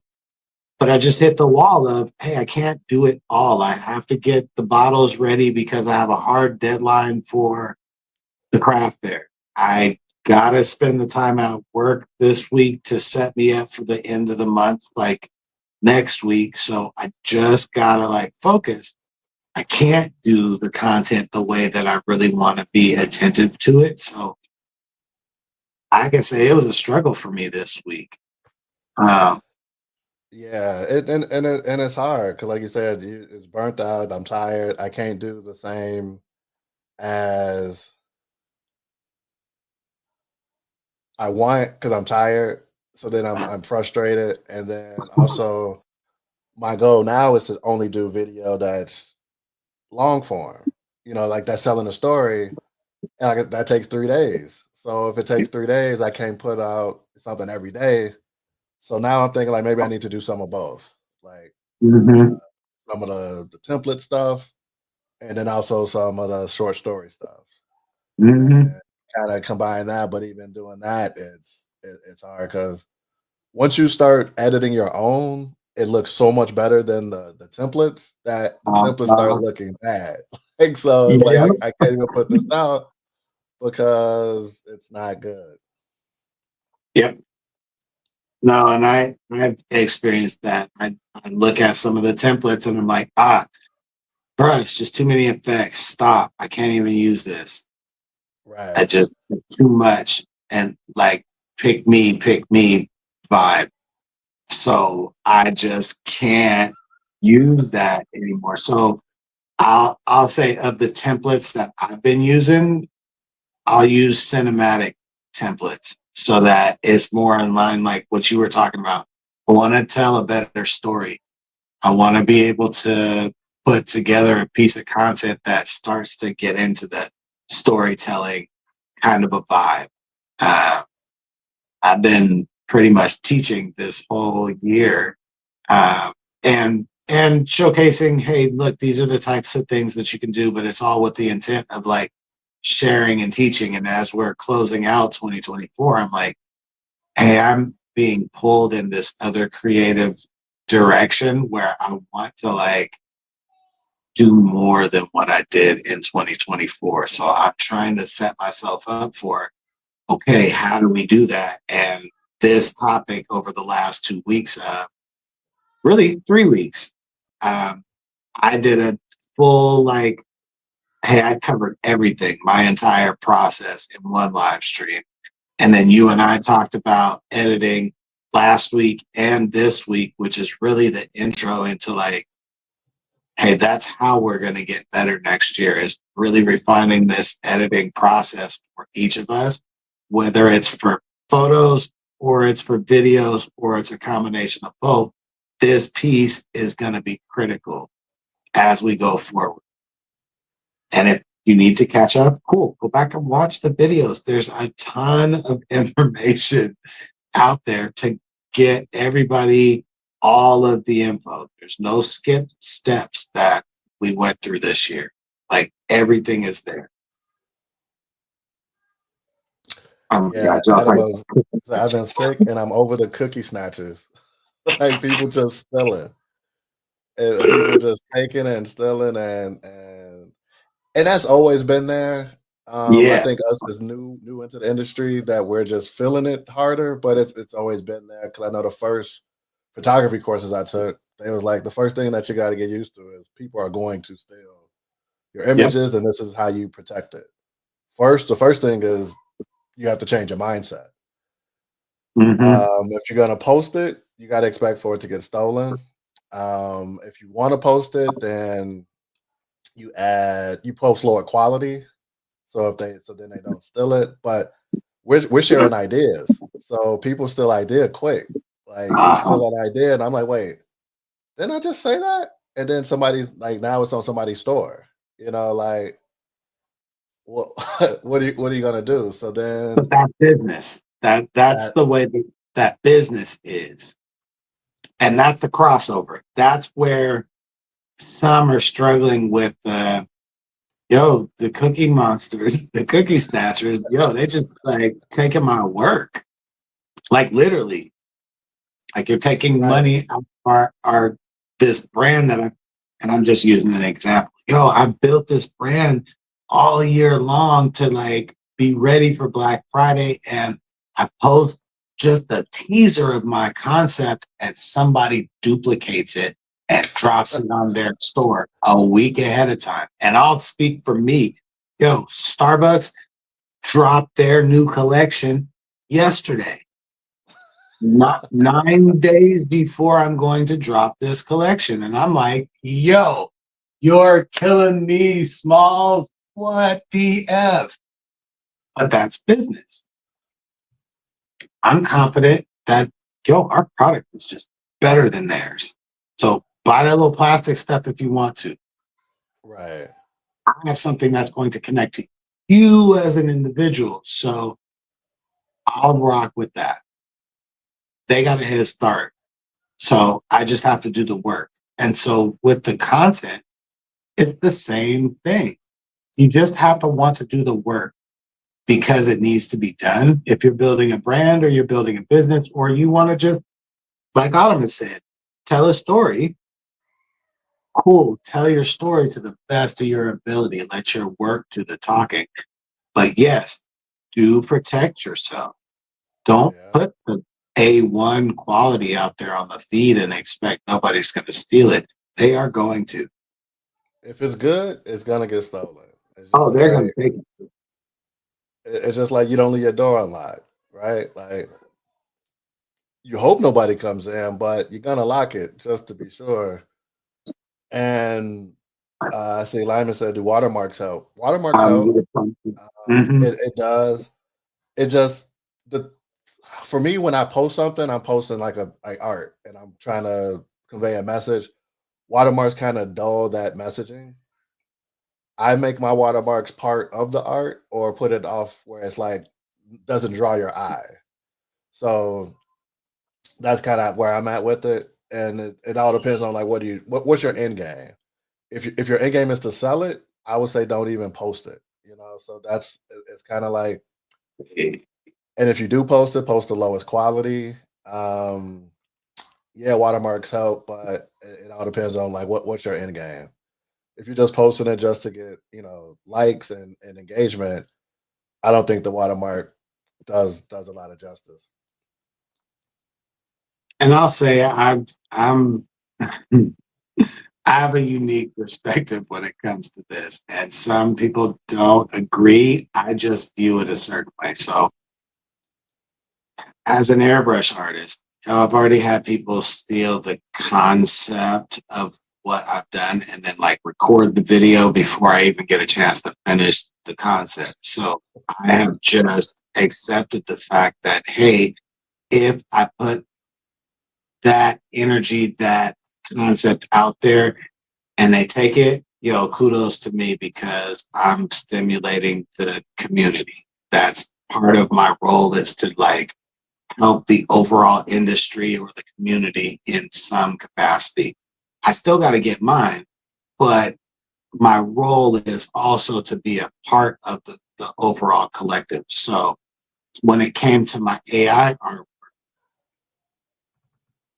S1: But I just hit the wall of, hey, I can't do it all. I have to get the bottles ready because I have a hard deadline for the craft fair. I gotta spend the time at work this week to set me up for the end of the month, like next week. So I just gotta like focus. I can't do the content the way that I really want to be attentive to it. So I can say it was a struggle for me this week. Um,
S2: Yeah, and it's hard because, like you said, it's burnt out. I'm tired. I can't do the same as I want because I'm tired. So then I'm frustrated, and then also my goal now is to only do video that's long form. Like that's telling a story, and that takes 3 days. So if it takes 3 days, I can't put out something every day. So now I'm thinking like maybe I need to do some of both, like
S1: mhm,
S2: some of the template stuff, and then also some of the short story stuff,
S1: mhm.
S2: and kind of combine that. But even doing that, it's hard because once you start editing your own, it looks so much better than the templates that the templates start
S1: Uh,
S2: looking bad. Like so, it's like
S1: yeah,
S2: I can't even put this out because it's not good.
S1: yep. No, and I've experienced that. I look at some of the templates and I'm like, bro, it's just too many effects. Stop. I can't even use this. I
S2: Right.
S1: just too much and like pick me vibe. So I just can't use that anymore. So I'll say of the templates that I've been using, I'll use cinematic templates so that it's more in line like what you were talking about. I want to tell a better story. I want to be able to put together a piece of content that starts to get into the storytelling kind of a vibe. Uh, I've been pretty much teaching this whole year, uh, and showcasing, hey, look, these are the types of things that you can do, but it's all with the intent of like sharing and teaching. And as we're closing out 2024, I'm like, hey, I'm being pulled in this other creative direction where I want to like do more than what I did in 2024. So I'm trying to set myself up for, okay, how do we do that? And this topic over the last 2 weeks, really 3 weeks, um, I did a full like, hey, I covered everything, my entire process in one live stream. And then you and I talked about editing last week and this week, which is really the intro into like, hey, that's how we're going to get better next year is really refining this editing process for each of us, whether it's for photos or it's for videos or it's a combination of both. This piece is going to be critical as we go forward. And if You need to catch up. Cool. Go back and watch the videos. There's a ton of information out there to get everybody all of the info. There's no skipped steps that we went through this year. Like everything is there. Oh my
S2: Yeah,
S1: God, y'all talking
S2: edibles. So I've been sick and I'm over the cookie snatchers. Like people just stealing. And people just taking and stealing and that's always been there. I
S1: yeah,
S2: think us as new into the industry that we're just feeling it harder, but it's always been there. Because I know the first photography courses I took, they was like the first thing that you got to get used to is people are going to steal your
S1: yep.
S2: images, and this is how you protect it. The first thing is you have to change your mindset.
S1: Hmm.
S2: If you're gonna post it, you got to expect for it to get stolen. If you want to post it, then you post lower quality. So then they don't steal it. But we're sharing ideas. So people steal idea quick. Like you
S1: Uh-huh.
S2: steal an idea, and I'm like, wait, didn't I just say that? And then somebody's like, now it's on somebody's store. Like what what are you gonna do? So
S1: But
S2: then
S1: that business, that's
S2: that
S1: the way that business is. And that's the crossover. That's where some are struggling with the cookie monsters, the cookie snatchers, they just like take them out of work. Like literally. Like you're taking
S2: right.
S1: money out of our this brand and I'm just using an example. I built this brand all year long to like be ready for Black Friday, and I post just a teaser of my concept, and somebody duplicates it and drops it on their store a week ahead of time. And I'll speak for me. Starbucks dropped their new collection yesterday, not 9 days before I'm going to drop this collection. And I'm like, you're killing me, Smalls. What the F? But that's business. I'm confident that, our product is just better than theirs. So buy that little plastic stuff if you want to.
S2: Right.
S1: I have something that's going to connect to you as an individual. So I'll rock with that. They got a head start. So I just have to do the work. And so with the content, it's the same thing. You just have to want to do the work because it needs to be done. If you're building a brand or you're building a business, or you want to just, like Autumn has said, tell a story, cool. Tell your story to the best of your ability. Let your work do the talking. But yes, do protect yourself. Don't
S2: Yeah.
S1: put the A1 quality out there on the feed and expect nobody's going to steal it. They are going to.
S2: If it's good, it's gonna get stolen.
S1: Oh, they're going to take it.
S2: It's just like you don't leave your door unlocked, right? Like you hope nobody comes in, but you're gonna lock it just to be sure. And I see Lyman said, "Do watermarks help?" Watermarks help.
S1: Mhm.
S2: It does. It just the for me when I post something, I'm posting like art, and I'm trying to convey a message. Watermarks kind of dull that messaging. I make my watermarks part of the art, or put it off where it's like doesn't draw your eye. So that's kind of where I'm at with it, and it all depends on like what's your end game. If your end game is to sell it, I would say don't even post it. So it's kind of like, and if you do post it, post the lowest quality. Um, yeah, watermarks help, but it all depends on like what's your end game. If you're just posting it just to get likes and engagement, I don't think the watermark does a lot of justice.
S1: And I'll say I'm I have a unique perspective when it comes to this, and some people don't agree. I just view it a certain way. So, as an airbrush artist, I've already had people steal the concept of what I've done and then like record the video before I even get a chance to finish the concept. So, I have just accepted the fact that, hey, if I put that energy, that concept out there, and they take it, kudos to me because I'm stimulating the community. That's part of my role is to like help the overall industry or the community in some capacity. I still got to get mine, but my role is also to be a part of the overall collective. So when it came to my AI art,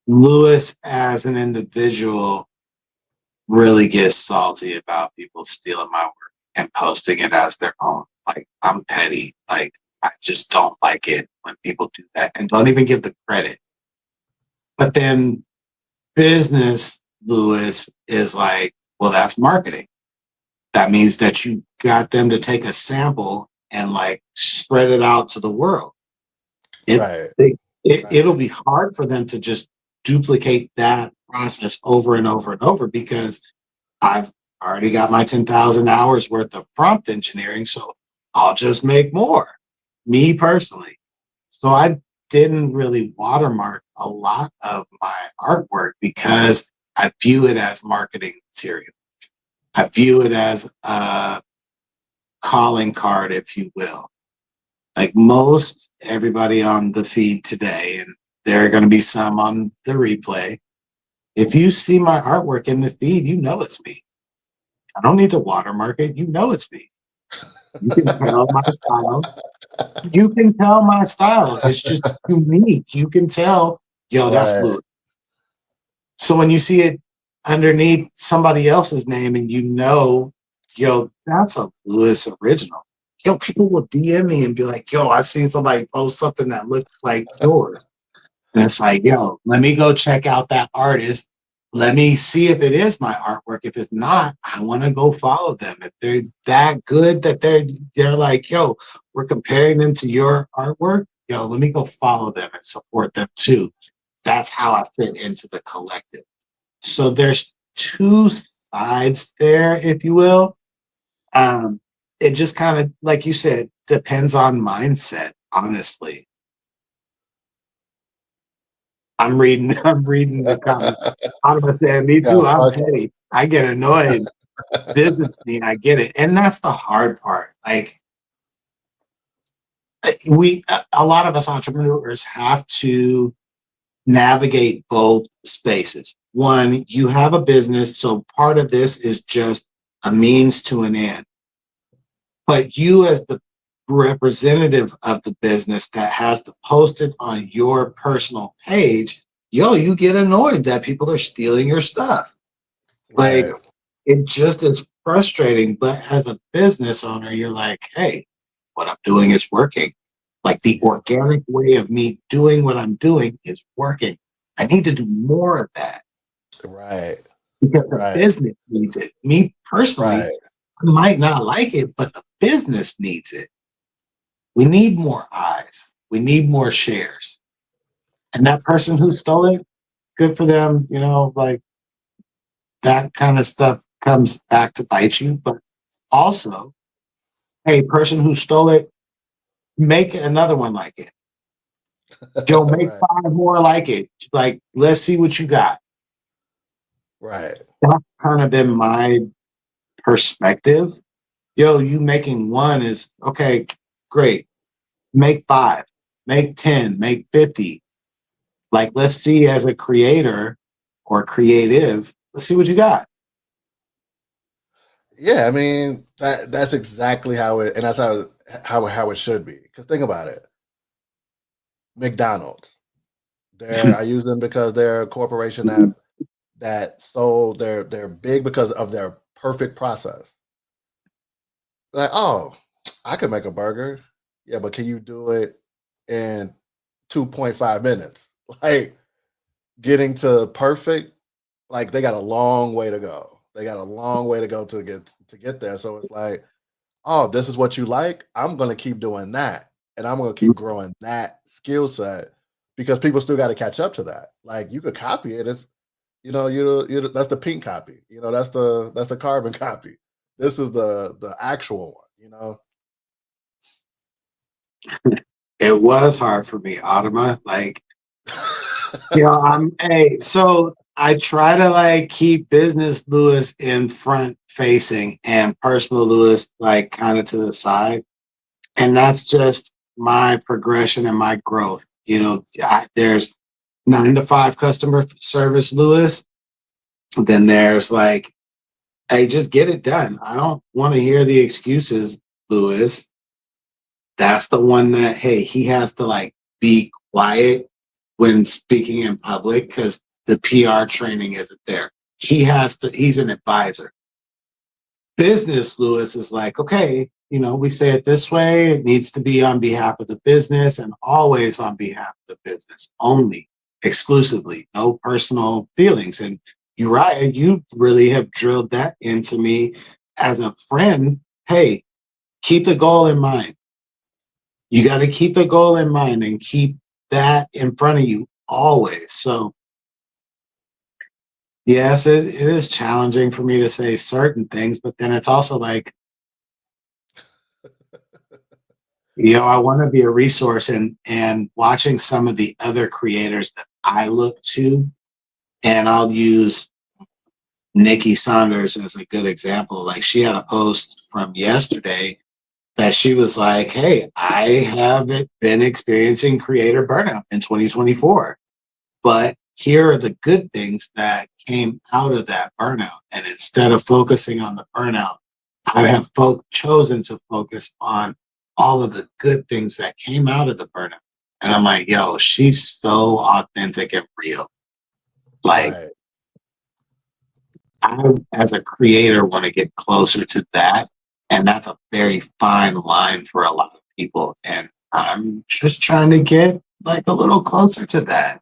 S1: Lewis as an individual really gets salty about people stealing my work and posting it as their own. Like, I'm petty. Like, I just don't like it when people do that and don't even give the credit. But then business Lewis is like, well, that's marketing. That means that you got them to take a sample and like spread it out to the world. It,
S2: Right.
S1: it'll be hard for them to just duplicate that process over and over and over because I've already got my 10,000 hours worth of prompt engineering, so I'll just make more, me personally. So I didn't really watermark a lot of my artwork because I view it as marketing material. I view it as a calling card, if you will. Like most everybody on the feed today, and there are going to be some on the replay. If you see my artwork in the feed, you know it's me. I don't need to watermark it. You know it's me. You can tell my style. You can tell my style. It's just unique. You can tell, yo, that's
S2: Right.
S1: Lewis. So when you see it underneath somebody else's name and you know, yo, that's a Lewis original. Yo, people will DM me and be like, yo, I seen somebody post something that looked like yours. And it's like, yo, let me go check out that artist. Let me see if it is my artwork. If it's not, I want to go follow them. If they're that good that they're like, yo, we're comparing them to your artwork, yo, let me go follow them and support them too. That's how I fit into the collective. So there's two sides there, if you will. Um, it just kind of, like you said, depends on mindset, honestly. I'm reading the comments. I'm saying, me
S2: Yeah,
S1: too. I'm
S2: fuck
S1: petty. I get annoyed. Byzantine, I get it. And that's the hard part. Like a lot of us entrepreneurs have to navigate both spaces. One, you have a business, so part of this is just a means to an end. But you, as the representative of the business that has to post it on your personal page, yo, you get annoyed that people are stealing your stuff. Like,
S2: right.
S1: it just is frustrating. But as a business owner, you're like, hey, what I'm doing is working. Like the organic way of me doing what I'm doing is working. I need to do more of that
S2: Right.
S1: because the
S2: Right.
S1: business needs it. Me personally,
S2: Right.
S1: I might not like it, but the business needs it. We need more eyes. We need more shares. And that person who stole it, good for them. Like that kind of stuff comes back to bite you. But also, hey, person who stole it, make another one like it. Joe, make
S2: Right.
S1: 5 more like it. Like, let's see what you got.
S2: Right.
S1: That's kind of been my perspective. Yo, you making one is okay, great. Make 5, make 10, make 50. Like, let's see as a creator or creative, let's see what you got.
S2: Yeah, I mean that's exactly how it, and that's how it should be. Because think about it, McDonald's. I use them because they're a corporation that sold. They're big because of their perfect process. Like, oh, I could make a burger. Yeah, but can you do it in 2.5 minutes? Like getting to perfect, like they got a long way to go. They got a long way to go to get there. So it's like, oh, this is what you like. I'm gonna keep doing that. And I'm gonna keep growing that skill set because people still got to catch up to that. Like you could copy it. It's you that's the pink copy. That's the carbon copy. This is the actual one.
S1: It was hard for me, Automata. Like, so I try to like keep business Lewis in front facing and personal Lewis like kind of to the side. And that's just my progression and my growth. There's 9 to 5 customer service Lewis. Then there's like, hey, just get it done. I don't want to hear the excuses, Lewis. That's the one that, hey, he has to like be quiet when speaking in public because the PR training isn't there. He's an advisor. Business Lewis is like, okay, we say it this way. It needs to be on behalf of the business and always on behalf of the business, only, exclusively, no personal feelings. And Uriah, you really have drilled that into me as a friend. Hey, keep the goal in mind. You got to keep the goal in mind and keep that in front of you always. So, yes, it is challenging for me to say certain things, but then it's also like, I want to be a resource and watching some of the other creators that I look to, and I'll use Nikki Saunders as a good example. Like she had a post from yesterday that she was like, hey, I haven't been experiencing creator burnout in 2024, but here are the good things that came out of that burnout. And instead of focusing on the burnout, I have chosen to focus on all of the good things that came out of the burnout. And I'm like, yo, she's so authentic and real. Like,
S2: Right.
S1: I, as a creator, want to get closer to that. And that's a very fine line for a lot of people. And I'm just trying to get like a little closer to that.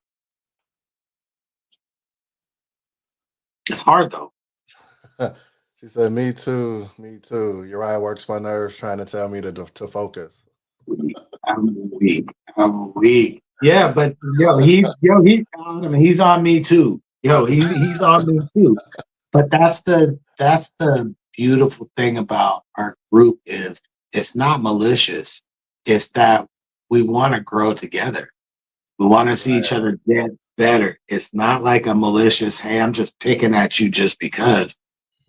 S1: It's hard though.
S2: She said, "Me too, me too." Uriah works my nerves, trying to tell me to focus.
S1: I'm weak. I'm weak. Yeah, but he's on me too. He's on me too. But that's the beautiful thing about our group is it's not malicious. It's that we want to grow together. We want to see each
S2: Right,
S1: other get better. It's not like a malicious, hey, I'm just picking at you just because.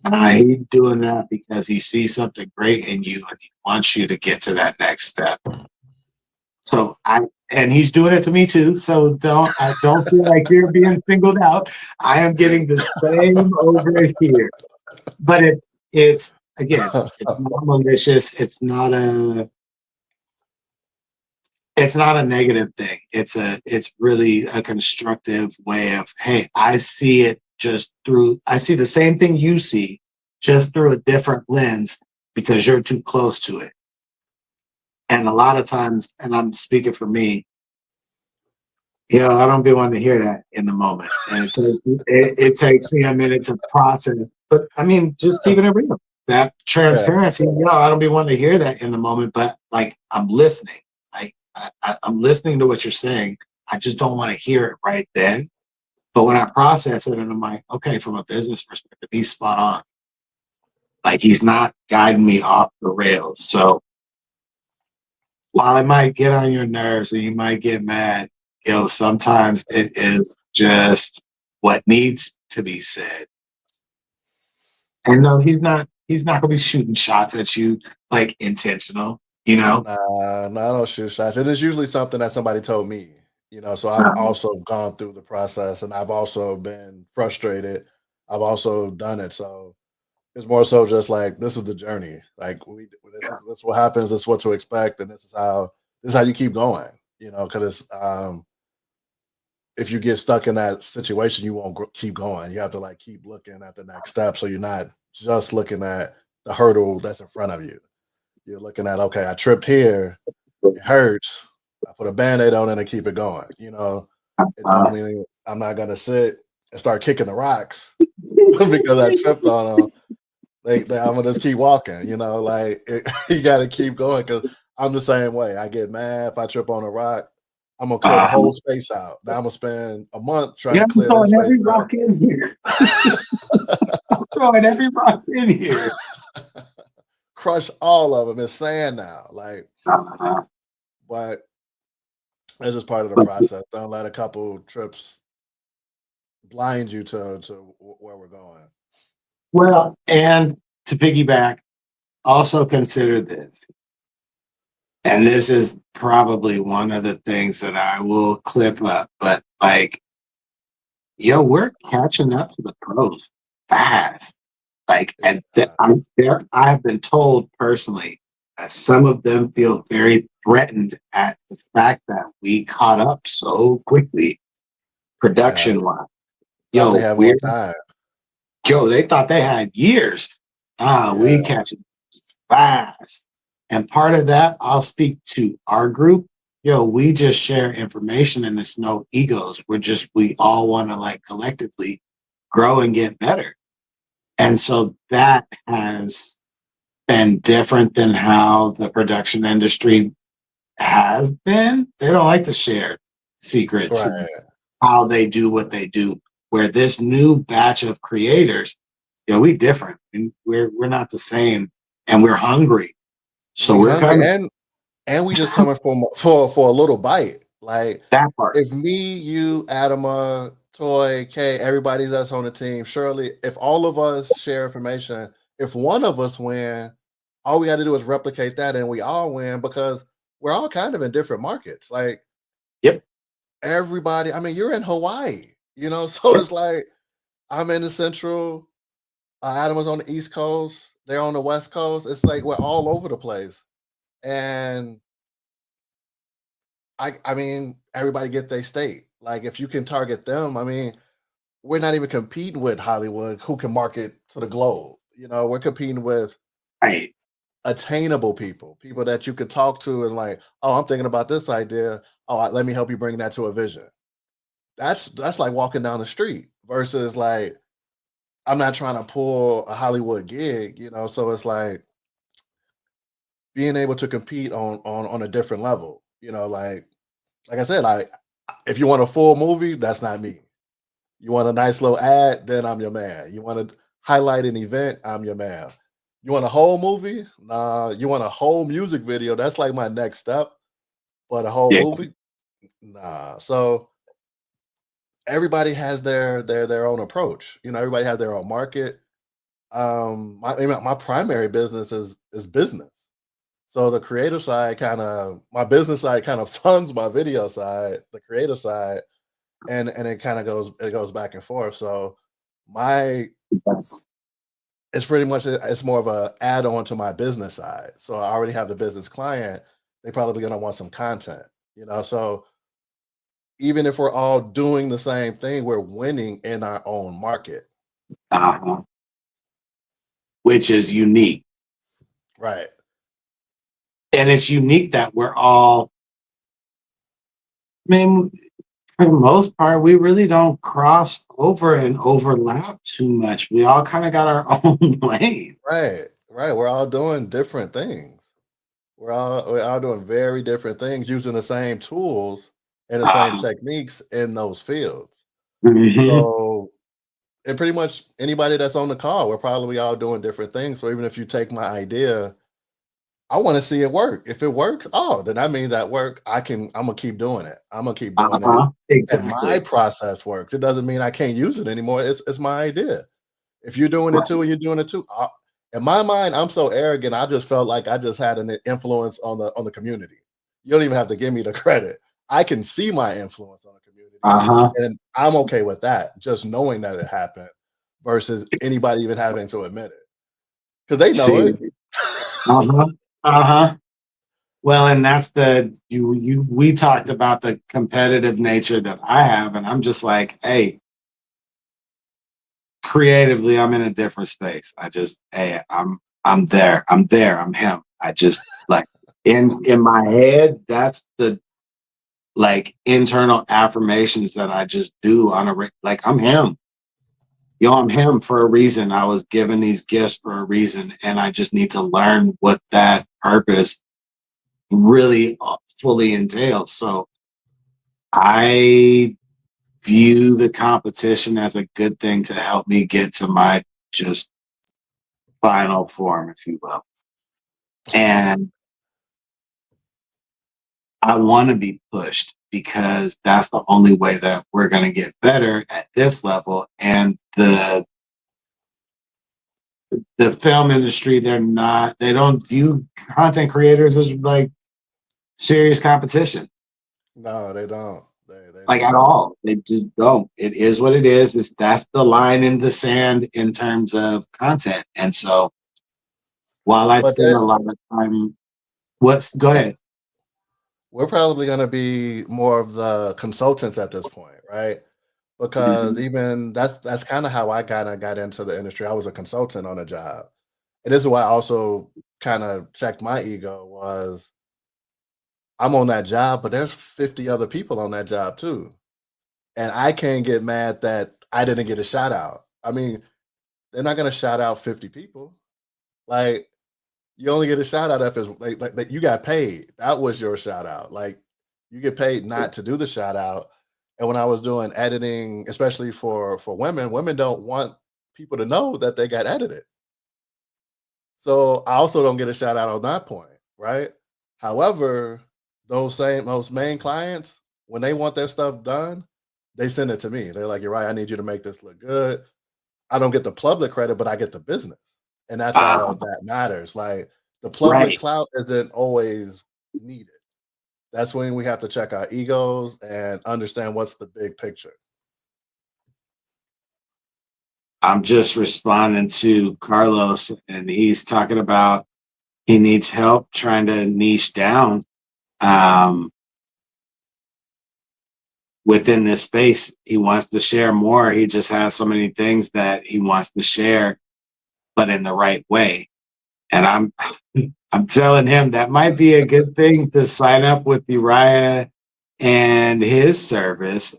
S1: He's doing that because he sees something great in you and he wants you to get to that next step. So and he's doing it to me too. So don't feel like you're being singled out. I am getting the same over here. But it's again, it's not malicious. It's not a negative thing. It's really a constructive way of, hey, I see the same thing you see, just through a different lens because you're too close to it. And a lot of times, and I'm speaking for me, I don't be wanting to hear that in the moment. And it takes me a minute to process. But I mean, just keeping it real. That
S2: yeah,
S1: transparency, I don't be wanting to hear that in the moment, but like I'm listening. Like I'm listening to what you're saying. I just don't want to hear it right then. But when I process it and I'm like, okay, from a business perspective, he's spot on. Like he's not guiding me off the rails. So while it might get on your nerves and you might get mad, sometimes it is just what needs to be said. And no, he's not gonna be shooting shots at you like intentional, you know?
S2: nah, I don't shoot shots. It is usually something that somebody told me. So I've
S1: Um,
S2: also gone through the process, and I've also been frustrated. I've also done it, so it's more so just like this is the journey. Like this is what happens. This is what to expect, and this is how you keep going. Because if you get stuck in that situation, you won't keep going. You have to like keep looking at the next step, so you're not just looking at the hurdle that's in front of you. You're looking at, okay, I tripped here, it hurts. I put a band-aid on it and keep it going. It don't
S1: uh,
S2: mean I'm not gonna sit and start kicking the rocks because I tripped on them. I'm gonna just keep walking. You got to keep going because I'm the same way. I get mad if I trip on a rock. I'm gonna clear the
S1: uh,
S2: whole space out. Now I'm gonna spend a month trying
S1: yeah,
S2: to
S1: I'm
S2: clear this
S1: throwing
S2: space
S1: every
S2: out.
S1: rock in here. I'm throwing every rock in here.
S2: Crush all of them. It's sand now.
S1: Uh,
S2: But it's just part of the process. Don't let a couple trips blind you to where we're going.
S1: well, and to piggyback, also consider this. And this is probably one of the things that I will clip up, but like, yo, we're catching up to the pros fast. Like, and
S2: Yeah.
S1: I'm there. I have been told personally that some of them feel very threatened at the fact that we caught up so quickly,
S2: Yeah.
S1: production wise.
S2: Thought they
S1: Yo,
S2: had more
S1: we're
S2: time.
S1: they thought they had years.
S2: Yeah.
S1: We catching fast. And part of that, I'll speak to our group. Yo, we just share information and it's no egos. We all want to like collectively grow and get better. And so that has been different than how the production industry has been. They don't like to share secrets and
S2: Right.
S1: how they do what they do. Where this new batch of creators, we different. And we're not the same and we're hungry. So
S2: We
S1: we're
S2: hungry
S1: coming
S2: and we just coming from for a little bite. Like
S1: that part.
S2: if me, you, Adama, Toy, K, everybody that's on the team, surely if all of us share information, if one of us win, all we got to do is replicate that and we all win because we're all kind of in different markets. Like
S1: Yep.
S2: everybody, I mean, you're in Hawaii, so
S1: Yep.
S2: it's like I'm in the central, Adam was on the East Coast, they're on the West Coast. It's like we're all over the place. And I mean, everybody get their state. Like if you can target them, I mean, we're not even competing with Hollywood who can market to the globe. We're competing with
S1: Right.
S2: attainable people that you could talk to and like, oh, I'm thinking about this idea. Oh, let me help you bring that to a vision. That's like walking down the street versus like I'm not trying to pull a Hollywood gig. So it's like being able to compete on a different level. Like I said, if you want a full movie, that's not me. You want a nice little ad, then I'm your man. You want to highlight an event, I'm your man. You want a whole movie? Nah. You want a whole music video? That's like my next step. But a whole
S1: Yeah.
S2: movie? Nah. So everybody has their own approach. Everybody has their own market. My primary business is business. So the creative side my business side kind of funds my video side, the creative side, and it kind of goes back and forth. So my
S1: That's
S2: it's pretty much it's more of a add on to my business side. So I already have the business client. They probably gonna want some content. So even if we're all doing the same thing, we're winning in our own market.
S1: uh-huh. Which is unique.
S2: Right.
S1: And it's unique that we're all, I mean, for the most part, we really don't cross over and overlap too much. We all kind of got our own lane.
S2: Right. Right. We're all doing different things. We're all doing very different things using the same tools and the same
S1: Uh,
S2: techniques in those fields.
S1: mhm.
S2: So, and pretty much anybody that's on the call, we're probably all doing different things. So even if you take my idea, I want to see it work. If it works, oh, then that means that work. I'm gonna keep doing it. I'm gonna keep doing it.
S1: Uh-huh.
S2: And my
S1: Exactly.
S2: process works. It doesn't mean I can't use it anymore. It's my idea. If you're doing it
S1: Right.
S2: too and you're doing it too, in my mind, I'm so arrogant. I just felt like I just had an influence on the community. You don't even have to give me the credit. I can see my influence on the community,
S1: Uh-huh.
S2: and I'm okay with that. Just knowing that it happened versus anybody even having to admit it because they know
S1: See.
S2: it.
S1: Uh-huh. Uh-huh. Well, and that's we talked about the competitive nature that I have, and I'm just like, hey, creatively, I'm in a different space. Hey, I'm there. I'm there. I'm him. I just like in my head, that's the like internal affirmations that I just do on like I'm him. Yo, I'm him for a reason. I was given these gifts for a reason, and I just need to learn what that purpose really fully entails. So I view the competition as a good thing to help me get to my just final form, if you will. And I want to be pushed because that's the only way that we're going to get better at this level. And the film industry, they don't view content creators as like serious competition,
S2: No, they don't. They
S1: like
S2: don't
S1: at
S2: at all.
S1: all. They don't. It is what it is. That's the line in the sand in terms of content. And so while I
S2: But
S1: spend a lot of time, go ahead.
S2: we're probably going to be more of the consultants at this point, right? Because
S1: Mhm.
S2: even that's kind of how I kind of got into the industry. I was a consultant on a job. And this is why I also kind of checked my ego was I'm on that job, but there's 50 other people on that job too. And I can't get mad that I didn't get a shout out. I mean, they're not going to shout out 50 people. Like you only get a shout out if it's like you got paid. That was your shout out. Like you get paid not to do the shout out. And when I was doing editing, especially for women, women don't want people to know that they got edited. So I also don't get a shout out on that point, right? However, those main clients, when they want their stuff done, they send it to me. They're like, "You're right. I need you to make this look good." I don't get the public credit, but I get the business, and that's all
S1: Uh,
S2: that matters. Like the public
S1: right.
S2: clout isn't always needed. That's when we have to check our egos and understand what's the big picture.
S1: I'm just responding to Carlos, and he's talking about he needs help trying to niche down um, within this space. He wants to share more. He just has so many things that he wants to share, but in the right way. And I'm telling him that might be a good thing to sign up with Uriah and his service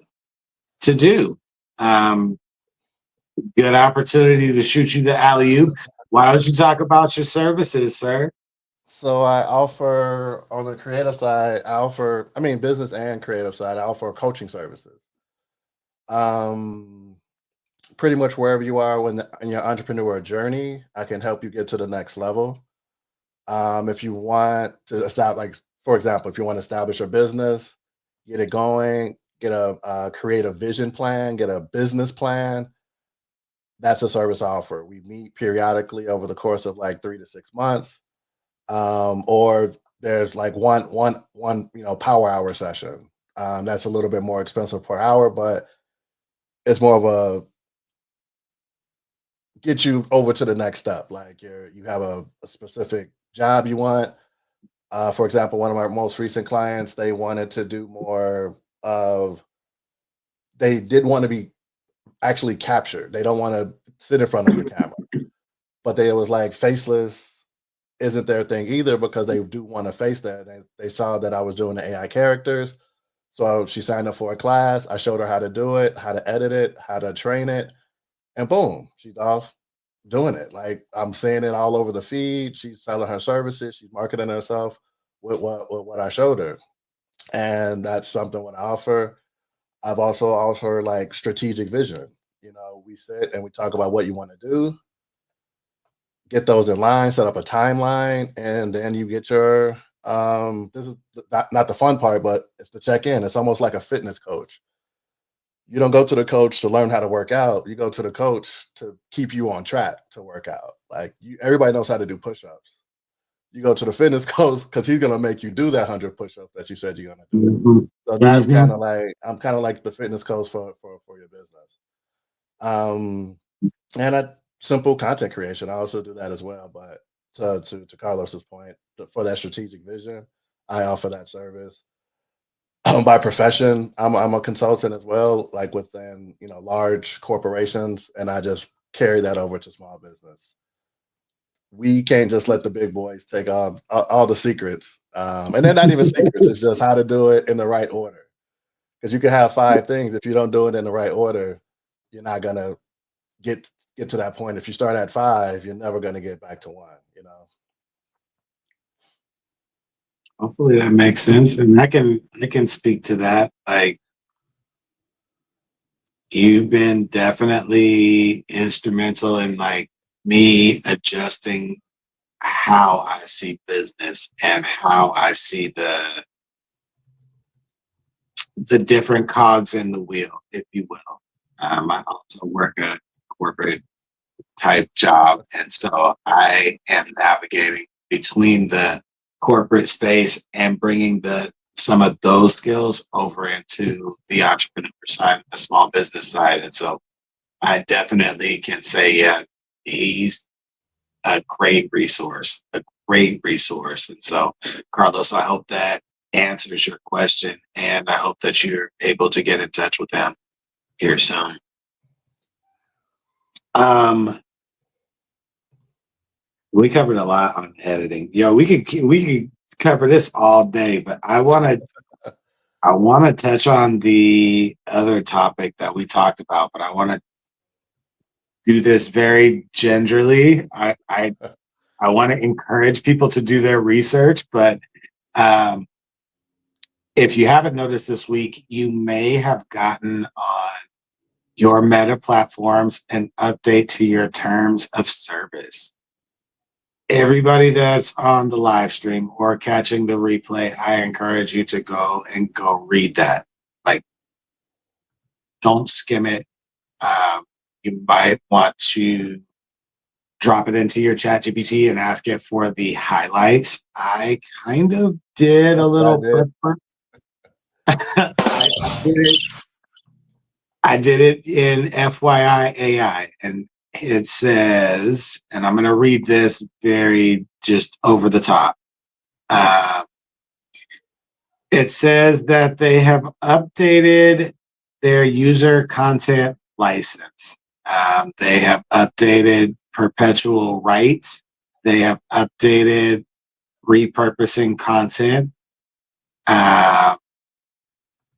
S1: to do. Um, Good opportunity to shoot you the alley oop. Why don't you talk about your services, sir?
S2: So I offer on the creative side, I mean business and creative side, I offer coaching services. Um Pretty much wherever you are in your entrepreneur journey, I can help you get to the next level. If you want to establish, like for example, if you want to establish a business, get it going, create a vision plan, get a business plan. That's a service I offer. We meet periodically over the course of like 3 to 6 months, or there's like one power hour session. That's a little bit more expensive per hour, but it's more of a get you over to the next step. Like you have a specific job you want. For example, one of my most recent clients, they wanted to do more of. They didn't want to be actually captured. They don't want to sit in front of the camera, but they was like faceless isn't their thing either because they do want to face that. They saw that I was doing the AI characters, so she signed up for a class. I showed her how to do it, how to edit it, how to train it, and boom, she's off doing it. Like I'm seeing it all over the feed. She's selling her services. She's marketing herself with what I showed her, and that's something what I offer. I've also offered like strategic vision. We sit and we talk about what you want to do, get those in line, set up a timeline, and then you get your. This is not the fun part, but it's the check in. It's almost like a fitness coach. You don't go to the coach to learn how to work out. You go to the coach to keep you on track to work out. Like everybody knows how to do push-ups. You go to the fitness coach because he's gonna make you do that 100 push-ups that you said you're gonna do.
S1: Mhm.
S2: So that's kind
S1: Mhm.
S2: of like I'm kind of like the fitness coach for your business. Um, and simple content creation. I also do that as well. But to Carlos's point, for that strategic vision, I offer that service. By profession, I'm a consultant as well, like within large corporations, and I just carry that over to small business. We can't just let the big boys take all the secrets, and they're not even secrets. It's just how to do it in the right order. Because you can have 5 things if you don't do it in the right order, you're not gonna get get to that point. If you start at 5, you're never gonna get back to 1.
S1: Hopefully that makes sense, and I can speak to that. Like you've been definitely instrumental in like me adjusting how I see business and how I see the different cogs in the wheel, if you will. I also work at corporate type job. And so I am navigating between the corporate space and bringing some of those skills over into the entrepreneur side, the small business side. And so I definitely can say, yeah, he's a great resource, a great resource. And so, Carlos, I hope that answers your question, and I hope that you're able to get in touch with him here soon. We covered a lot on editing. Yo, we could cover this all day, but I want to touch on the other topic that we talked about, but I want to do this very gingerly. I want to encourage people to do their research, but um, if you haven't noticed this week, you may have gotten on your Meta platforms an update to your terms of service. Everybody that's on the live stream or catching the replay, I encourage you to go read that. Like, don't skim it. You might want to drop it into your chat GPT and ask it for the highlights. I kind of did a little prep. I did it in FYI AI, and it says, and I'm going to read this very just over the top. It says that they have updated their user content license. They have updated perpetual rights. They have updated repurposing content.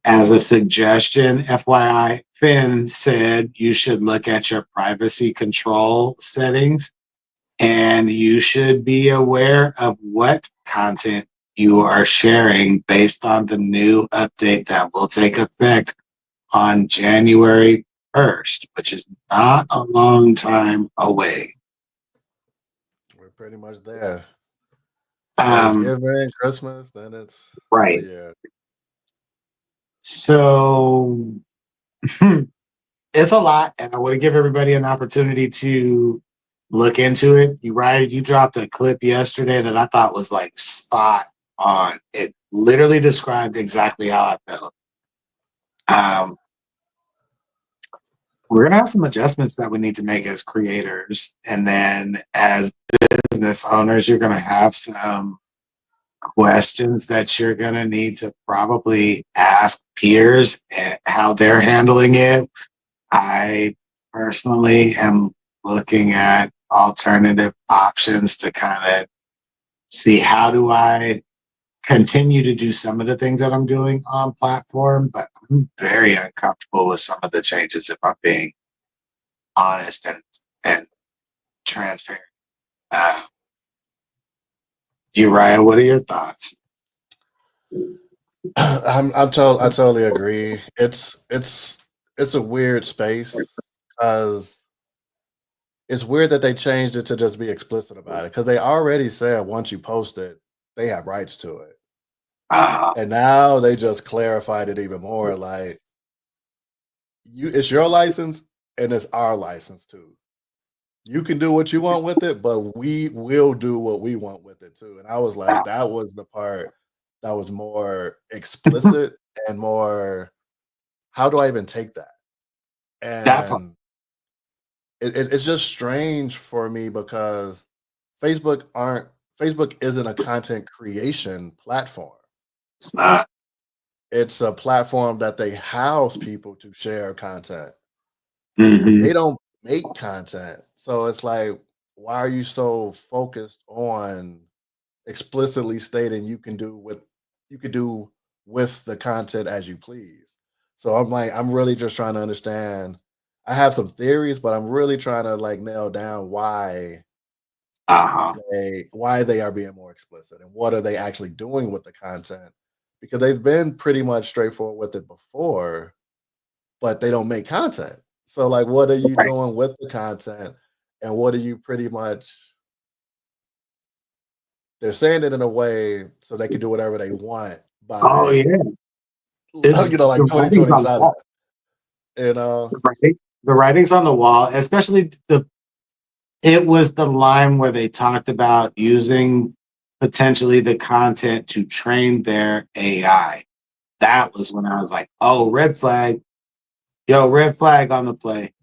S1: As a suggestion, FYI, Finn said you should look at your privacy control settings, and you should be aware of what content you are sharing based on the new update that will take effect on January 1st, which is not a long time away.
S2: We're pretty much there. Thanksgiving, Christmas, then it's
S1: right.
S2: Yeah.
S1: So it's a lot, and I want to give everybody an opportunity to look into it. You dropped a clip yesterday that I thought was like spot on. It literally described exactly how I felt. We're gonna have some adjustments that we need to make as creators, and then as business owners, you're gonna have some questions that you're gonna need to probably ask peers and how they're handling it. I personally am looking at alternative options to kind of see how do I continue to do some of the things that I'm doing on platform, but I'm very uncomfortable with some of the changes if I'm being honest and transparent. Uriah, what are your thoughts?
S2: I totally agree. It's a weird space because it's weird that they changed it to just be explicit about it, because they already said once you post it, they have rights to it. And now they just clarified it even more. Like, it's your license and it's our license too. You can do what you want with it, but we will do what we want with it too. And I was like, that was the part that was more explicit and more, how do I even take that? And it's just strange for me because Facebook isn't a content creation platform.
S1: It's not.
S2: It's a platform that they house people to share content.
S1: Mm-hmm.
S2: They don't make content. So it's like, why are you so focused on explicitly stating you can do with the content as you please? So I'm like, I'm really just trying to understand. I have some theories, but I'm really trying to like nail down why they are being more explicit and what are they actually doing with the content, because they've been pretty much straightforward with it before, but they don't make content. So like, what are you doing with the content, and what are you pretty much? They're saying it in a way so they can do whatever they want by, like 2027.
S1: The writing's on the wall, especially It was the line where they talked about using potentially the content to train their AI. That was when I was like, oh, red flag. Yo, red flag on the play.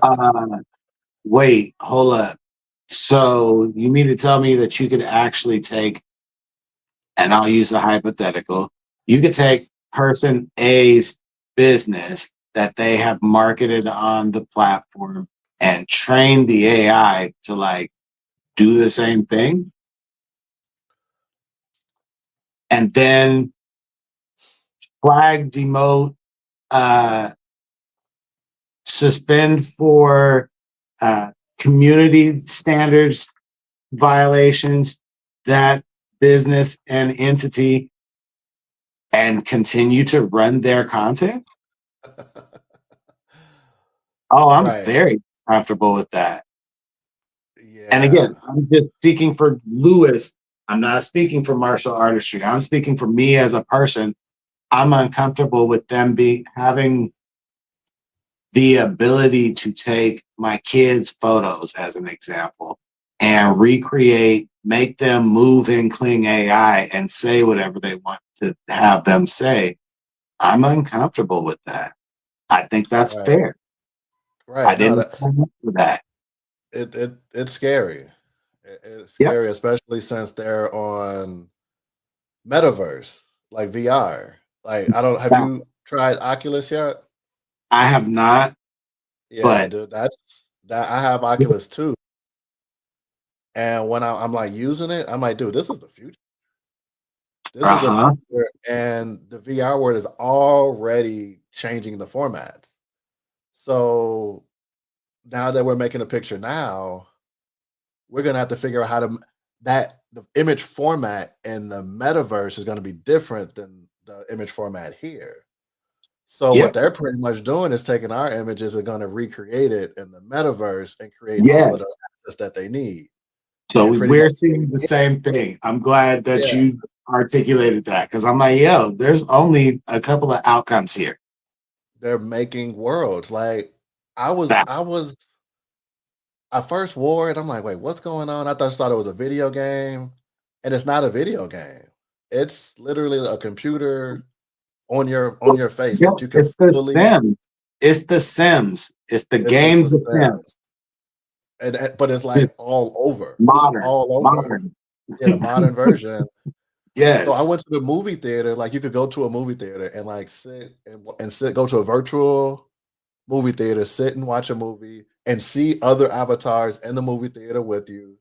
S1: Uh, wait, hold up. So you mean to tell me that you could actually take, and I'll use a hypothetical, you could take person A's business that they have marketed on the platform and train the AI to like do the same thing and then flag, demote, uh, suspend for community standards violations that business and entity and continue to run their content. Oh, I'm
S2: Right.
S1: very comfortable with that. And
S2: Yeah.
S1: again, I'm just speaking for Lewis. I'm not speaking for martial artistry. I'm speaking for me as a person. I'm uncomfortable with them having the ability to take my kids' photos as an example and recreate, make them move in Kling AI and say whatever they want to have them say. I'm uncomfortable with that. I think that's
S2: Right.
S1: fair. I
S2: Right. No,
S1: didn't
S2: that
S1: sign up for that.
S2: it's scary. It's
S1: Yep.
S2: scary, especially since they're on metaverse, like VR. Like, I don't have
S1: Now,
S2: you tried Oculus yet?
S1: I have not,
S2: Yeah,
S1: but
S2: dude, that's that I have Oculus too. And when I'm like using it, I'm like, dude, this is the future. This is the
S1: uh-huh.
S2: future. And the VR world is already changing the formats. So now that we're making a picture now, we're gonna have to figure out how to that the image format in the metaverse is gonna be different than the image format here. So what
S1: Yep.
S2: they're pretty much doing is taking our images and gonna recreate it in the metaverse and create all of the
S1: Yes.
S2: assets that they need.
S1: So
S2: And pretty much
S1: we're seeing the same thing. I'm glad that
S2: yeah,
S1: you articulated that because I'm like, yo, there's only a couple of outcomes here.
S2: they're making worlds. Like
S1: That
S2: I was I first wore it, I'm like, wait, what's going on? I just thought it was a video game. And it's not a video game. It's literally a computer on your face
S1: yep,
S2: that you can
S1: it's the
S2: fully
S1: Sims. It's the Sims. It's the
S2: it's the
S1: games of
S2: same.
S1: Sims.
S2: And but it's
S1: Just
S2: like
S1: modern.
S2: all over.
S1: Modern.
S2: Yeah, the modern version. So I
S1: Yes.
S2: went to the movie theater, like you could go to a movie theater and like sit and sit, go to a virtual movie theater, sit and watch a movie and see other avatars in the movie theater with you.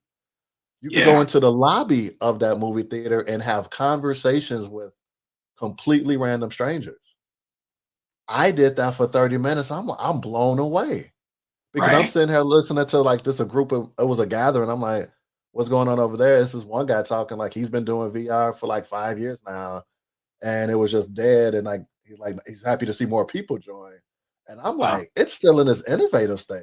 S2: You could go
S1: Yeah.
S2: into the lobby of that movie theater and have conversations with completely random strangers. I did that for 30 minutes. I'm blown away because I'm
S1: Right.
S2: sitting here listening to like this a group of it was a gathering. I'm like, what's going on over there? This is one guy talking like he's been doing VR for like 5 years now, and it was just dead. And like he's happy to see more people join. And I'm
S1: Wow.
S2: like, it's still in its innovative stage.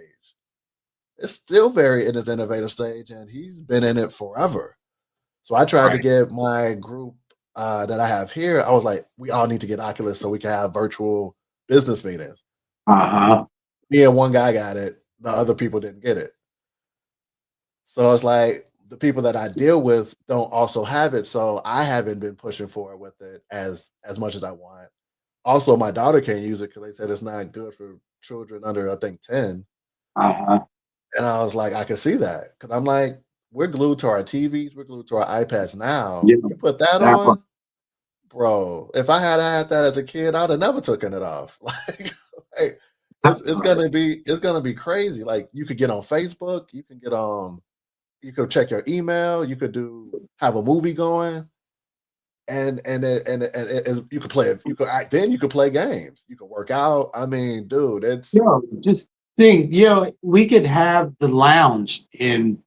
S2: It's still very in its innovative stage, and he's been in it forever. So I tried to
S1: Right.
S2: get my group that I have here. I was like, we all need to get Oculus so we can have virtual business meetings.
S1: Uh-huh.
S2: Me and one guy got it. The other people didn't get it. So it's like the people that I deal with don't also have it. So I haven't been pushing forward with it as much as I want. Also, my daughter can't use it because they said it's not good for children under I think 10.
S1: Uh-huh.
S2: And I was like, I can see that because I'm like, we're glued to our TVs, we're glued to our iPads now.
S1: Yeah.
S2: You put that
S1: That part.
S2: on, bro. If I had that as a kid, I'd have never taken it off. Like
S1: That part.
S2: it's gonna be crazy. Like you could get on Facebook, you can get you could check your email, you could have a movie going, and you could play it. You could act then. You could play games. You could work out. I mean, dude, it's
S1: Yo, just think, we could have the lounge in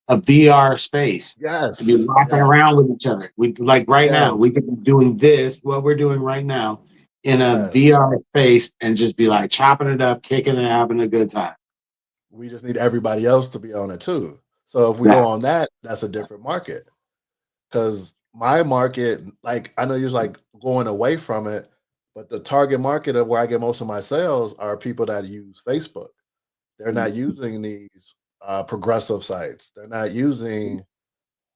S1: a VR space and be
S2: yes,
S1: walking
S2: yes,
S1: around with each other. We like right now,
S2: yes,
S1: we could be doing this, what we're doing right now, in a
S2: yes.
S1: VR space and just be like chopping it up, kicking and having a good time.
S2: We just need everybody else to be on it too. So if we go
S1: That
S2: on that, that's a different market. Because my market, like I know you're like going away from it, but the target market of where I get most of my sales are people that use Facebook. They're not using these progressive sites. They're not using.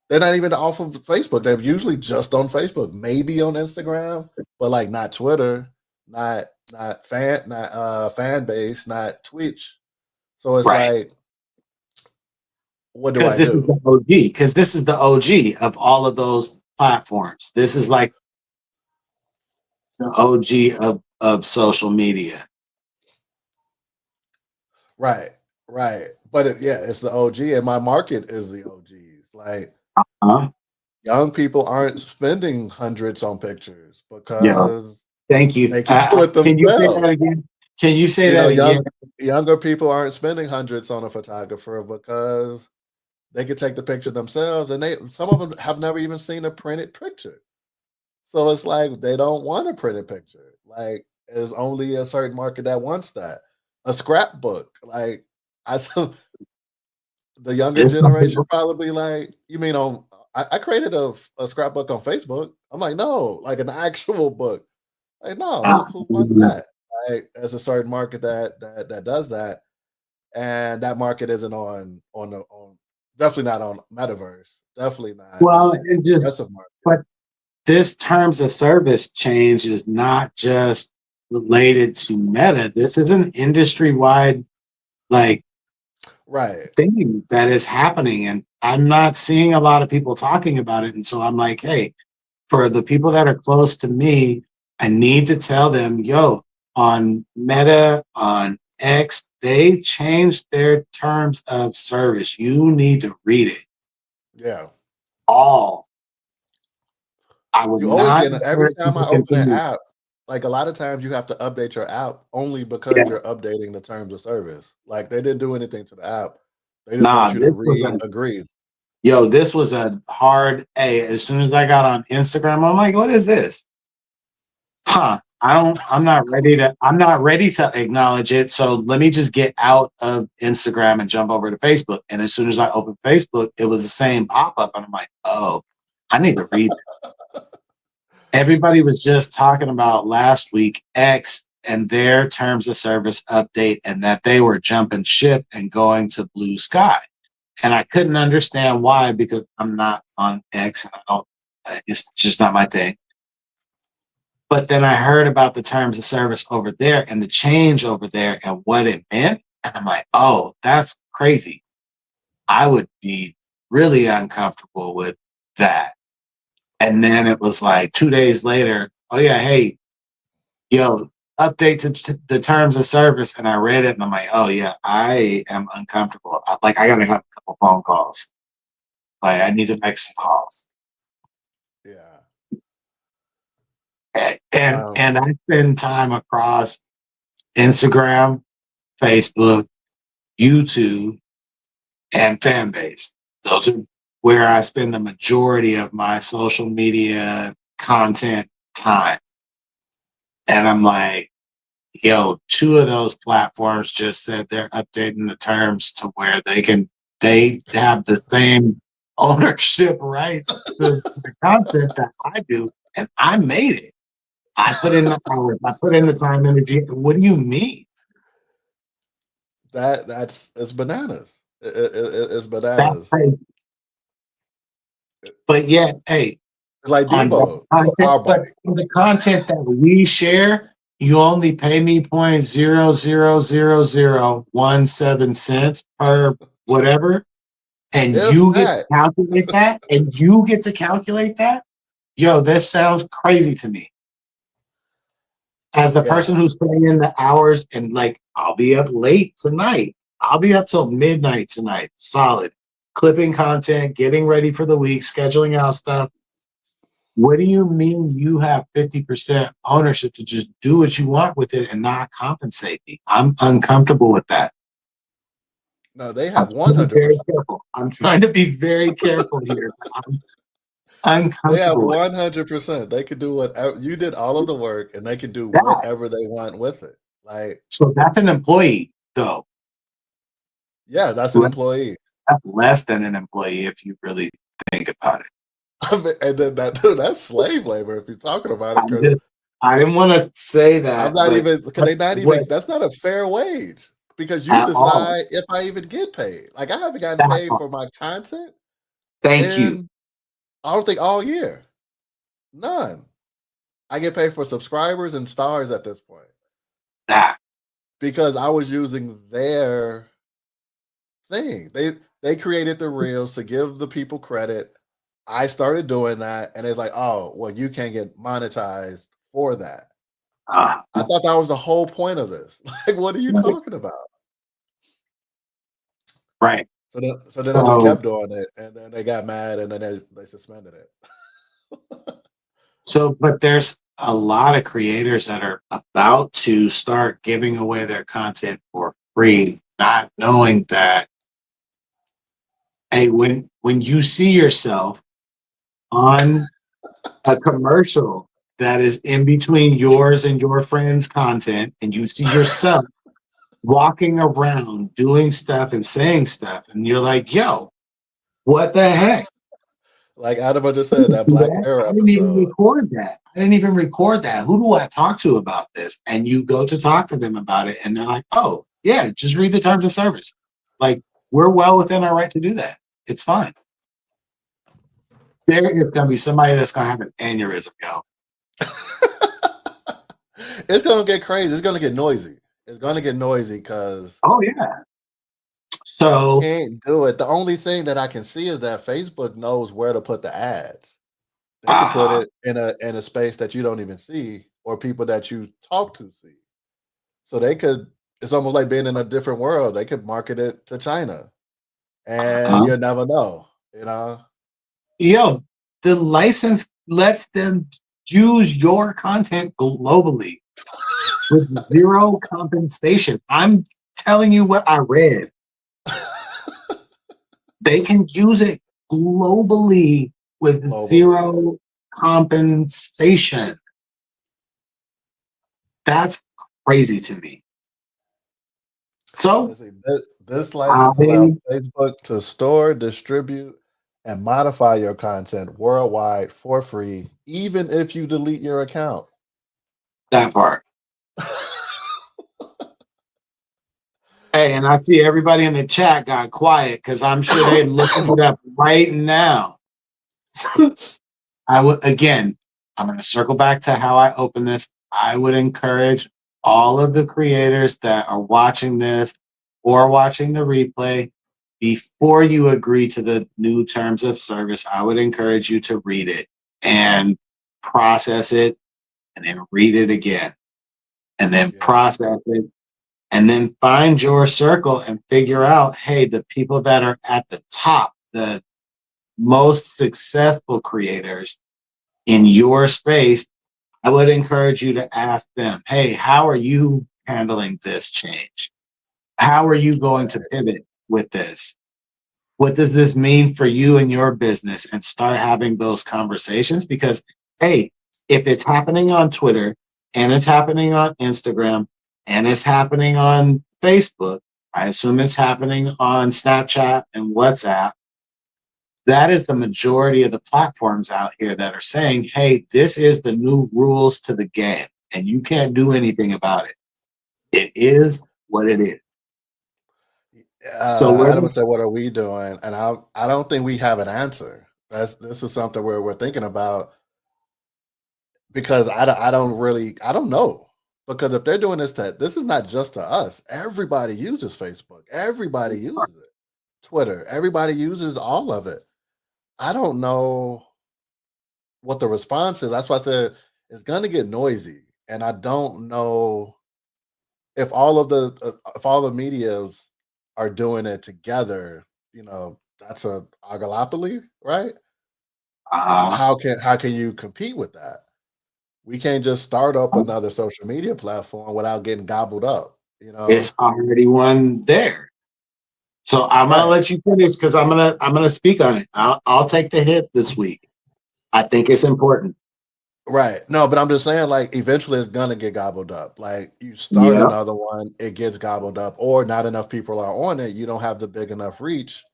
S2: They're not even off of Facebook. They're usually just on Facebook, maybe on Instagram, but like not Twitter, not fan base, not Twitch. So it's
S1: Right.
S2: like, what do
S1: Because
S2: I
S1: this is
S2: do?
S1: the OG. Because this is the OG of all of those platforms. This is like the OG of social media.
S2: Right, right. But yeah, it's the OG, and my market is the OGs. Like
S1: Huh?
S2: young people aren't spending hundreds on pictures
S1: Yeah.
S2: because
S1: Thank you.
S2: they can do it
S1: Can you say that
S2: themselves.
S1: again? Can you say
S2: You know,
S1: that again?
S2: younger people aren't spending hundreds on a photographer because they can take the picture themselves, and some of them have never even seen a printed picture. So it's like they don't want a printed picture. Like there's only a certain market that wants that. A scrapbook, like I saw the younger
S1: It's some
S2: generation
S1: people.
S2: probably like, you mean on I created a scrapbook on Facebook. I'm like, no, like an actual book. Like, no, who wants that? Like, there's a certain market that does that, and that market isn't on definitely not on metaverse, definitely not
S1: Well,
S2: on
S1: and just
S2: progressive market.
S1: but this terms of service change is not just related to Meta. This is an industry wide like
S2: Right.
S1: thing that is happening, and I'm not seeing a lot of people talking about it. And so I'm like, hey, for the people that are close to me, I need to tell them, yo, on Meta, on X, they changed their terms of service. You need to read it
S2: Yeah.
S1: all. I would
S2: You always
S1: not
S2: get every
S1: encourage
S2: time
S1: people
S2: I
S1: to
S2: open an
S1: continue.
S2: app, like a lot of times you have to update your app only because
S1: Yeah,
S2: you're updating the terms of service. Like they didn't do anything to the app. They just
S1: nah,
S2: want you to
S1: this was
S2: read,
S1: a
S2: agree.
S1: this was a hard A. As soon as I got on Instagram, I'm like, what is this? Huh. I'm not ready to acknowledge it. So let me just get out of Instagram and jump over to Facebook. And as soon as I opened Facebook, it was the same pop-up. And I'm like, oh, I need to read it. Everybody was just talking about last week X and their terms of service update and that they were jumping ship and going to Blue Sky. And I couldn't understand why because I'm not on X and I don't, it's just not my thing. But then I heard about the terms of service over there and the change over there and what it meant. And I'm like, oh, that's crazy. I would be really uncomfortable with that. And then it was like 2 days later, oh, yeah, hey, yo, update to the terms of service. And I read it and I'm like, oh, yeah, I am uncomfortable. Like, I got to have a couple phone calls. Like, I need to make some calls.
S2: Yeah.
S1: And I spend time across Instagram, Facebook, YouTube, and fan base. Those are where I spend the majority of my social media content time. And I'm like, yo, two of those platforms just said they're updating the terms to where they have the same ownership rights to the content that I do. And I made it. I put in the hours, I put in the time, energy. What do you mean?
S2: that's it's bananas. It's
S1: That's
S2: bananas.
S1: crazy. But yet, hey,
S2: It's like
S1: on that
S2: Debo. It's
S1: content,
S2: our
S1: but
S2: bike.
S1: on the content that we share, you only pay me 0.0000017 per whatever, and
S2: If
S1: you get to
S2: that.
S1: calculate that, and you get to calculate that. Yo, this sounds crazy to me. As the
S2: Yeah.
S1: person who's putting in the hours, and like, I'll be up late tonight. I'll be up till midnight tonight, solid, clipping content, getting ready for the week, scheduling out stuff. What do you mean you have 50% ownership to just do what you want with it and not compensate me? I'm uncomfortable with that.
S2: No, they
S1: I'm
S2: have
S1: trying to be very
S2: 100%.
S1: careful. I'm trying to be very careful here. I'm
S2: They have
S1: uncomfortable with
S2: 100%. They can do whatever. You did all of the work, and they can do
S1: that.
S2: whatever they want with it. Like,
S1: So that's an employee, though.
S2: yeah, that's an employee.
S1: That's less than an employee if you really think about it.
S2: And then that's slave labor if you're talking about it. Because
S1: I didn't want to say
S2: I'm
S1: that,
S2: not
S1: but
S2: even. Because they not even.
S1: what
S2: That's not a fair wage. because you
S1: at all.
S2: decide if I even get paid. Like I haven't gotten
S1: That
S2: paid
S1: part.
S2: for my content
S1: Thank you.
S2: in I don't think all year. None. I get paid for subscribers and stars at this point
S1: That.
S2: because I was using their thing. They created the reels to give the people credit. I started doing that, and it's like, oh, well, you can't get monetized for that.
S1: Uh,
S2: I thought that was the whole point of this. Like, what are you
S1: right.
S2: talking about?
S1: Right.
S2: So then I just
S1: So
S2: kept doing it, and then they got mad, and then they suspended it.
S1: but there's a lot of creators that are about to start giving away their content for free, not knowing that, hey, when you see yourself on a commercial that is in between yours and your friend's content, and you see yourself walking around doing stuff and saying stuff, and you're like, yo, what the heck?
S2: Like Adama just
S1: I
S2: said,
S1: didn't
S2: that
S1: do
S2: Black
S1: that.
S2: Mirror
S1: I didn't even
S2: episode.
S1: record that. I didn't even record that. Who do I talk to about this? And you go to talk to them about it, and they're like, oh, yeah, just read the terms of service. Like, we're well within our right to do that. It's fine. There is going to be somebody that's going to have an aneurysm, yo.
S2: It's gonna get crazy. It's gonna get noisy. It's gonna get noisy because
S1: Oh, yeah.
S2: you
S1: So,
S2: can't do it. The only thing that I can see is that Facebook knows where to put the ads. They could put
S1: uh,
S2: it in a space that you don't even see or people that you talk to see. So they could it's almost like being in a different world. They could market it to China and
S1: uh,
S2: you'll never know, you know?
S1: yo, the license lets them use your content globally with zero compensation. I'm telling you what I read. They can use it globally with
S2: Globally.
S1: zero compensation. That's crazy to me. So
S2: Let's see. This
S1: I
S2: license allows Facebook to store, distribute, and modify your content worldwide for free, even if you delete your account.
S1: that part. Hey, and I see everybody in the chat got quiet because I'm sure they looking it up right now. I would again, I'm going to circle back to how I open this. I would encourage all of the creators that are watching this or watching the replay before you agree to the new terms of service. I would encourage you to read it and process it and then read it again and then
S2: Yeah.
S1: process it and then find your circle and figure out, hey, the people that are at the top, the most successful creators in your space, I would encourage you to ask them, hey, how are you handling this change? How are you going to pivot with this? What does this mean for you and your business? And start having those conversations because, hey, if it's happening on Twitter and it's happening on Instagram and it's happening on Facebook, I assume it's happening on Snapchat and WhatsApp. That is the majority of the platforms out here that are saying, hey, this is the new rules to the game, and you can't do anything about it. It is what it is. So
S2: Adam said, "What are we doing?" And I don't think we have an answer. This is something where we're thinking about because I don't know because if they're doing this is not just to us. Everybody uses Facebook. Everybody uses it. Twitter. Everybody uses all of it. I don't know what the response is. That's why I said it's going to get noisy, and I don't know if all the medias are doing it together. You know, that's a oligopoly, right?
S1: uh,
S2: How can you compete with that? We can't just start up another social media platform without getting gobbled up. You know,
S1: it's already one there. So I'm gonna
S2: right?
S1: let you finish because I'm gonna speak on it. I'll take the hit this week. I think it's important.
S2: Right. No, but I'm just saying, like, eventually it's gonna get gobbled up. Like, you start
S1: Yeah.
S2: another one, it gets gobbled up, or not enough people are on it. You don't have the big enough reach.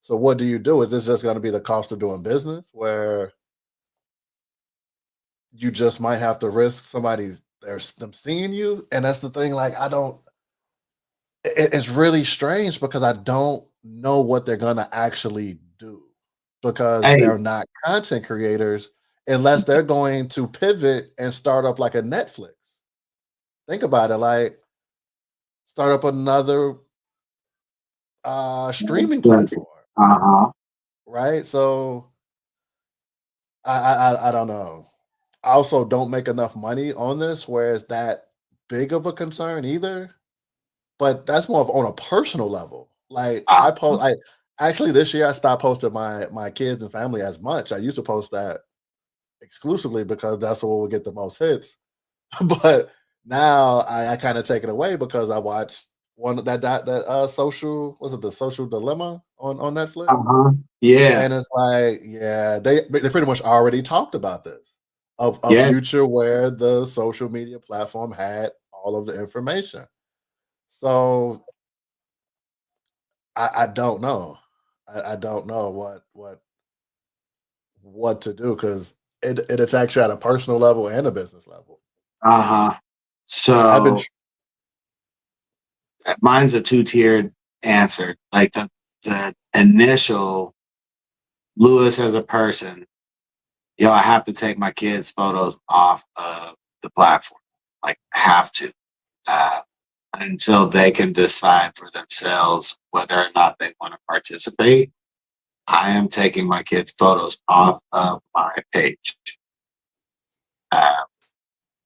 S2: So what do you do? Is this just gonna be the cost of doing business, where you just might have to risk somebody's there's them seeing you? And that's the thing. Like, I don't. it's really strange because I don't know what they're gonna actually do because
S1: Hey,
S2: they're not content creators unless they're going to pivot and start up like a Netflix. Think about it, like start up another streaming platform,
S1: uh-huh.
S2: right? So I don't know. I also don't make enough money on this where it's that big of a concern either. But that's more of on a personal level. Like
S1: Uh-huh.
S2: I actually this year I stopped posting my kids and family as much. I used to post that exclusively because that's what would get the most hits. But now I kind of take it away because I watched one that social was it the social dilemma on Netflix?
S1: Uh-huh. Yeah.
S2: And it's like, yeah, they pretty much already talked about this of a
S1: Yes.
S2: future where the social media platform had all of the information. So I don't know. I don't know what to do because it affects you at a personal level and a business level.
S1: Uh-huh.
S2: I've been
S1: So mine's a two-tiered answer. Like the initial Lewis as a person, yo, I have to take my kids' photos off of the platform. Like have to. Uh, until they can decide for themselves whether or not they want to participate. I am taking my kids' photos off of my page. Uh,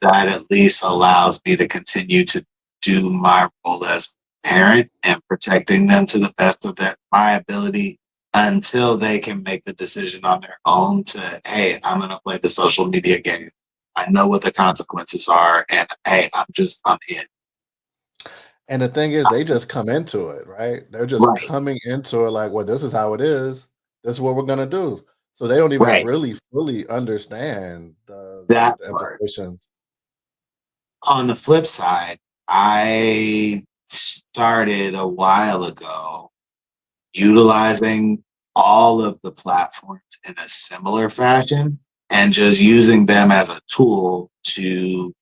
S1: that at least allows me to continue to do my role as parent and protecting them to the best of my ability until they can make the decision on their own to, hey, I'm going to play the social media game. I know what the consequences are, and hey, I'm in.
S2: and the thing is they just come into it, right? They're just
S1: Right,
S2: coming into it like, well, this is how it is. This is what we're gonna do. So they don't even
S1: right.
S2: really fully understand
S1: That
S2: the
S1: part.
S2: implications.
S1: On the flip side, I started a while ago utilizing all of the platforms in a similar fashion and just using them as a tool to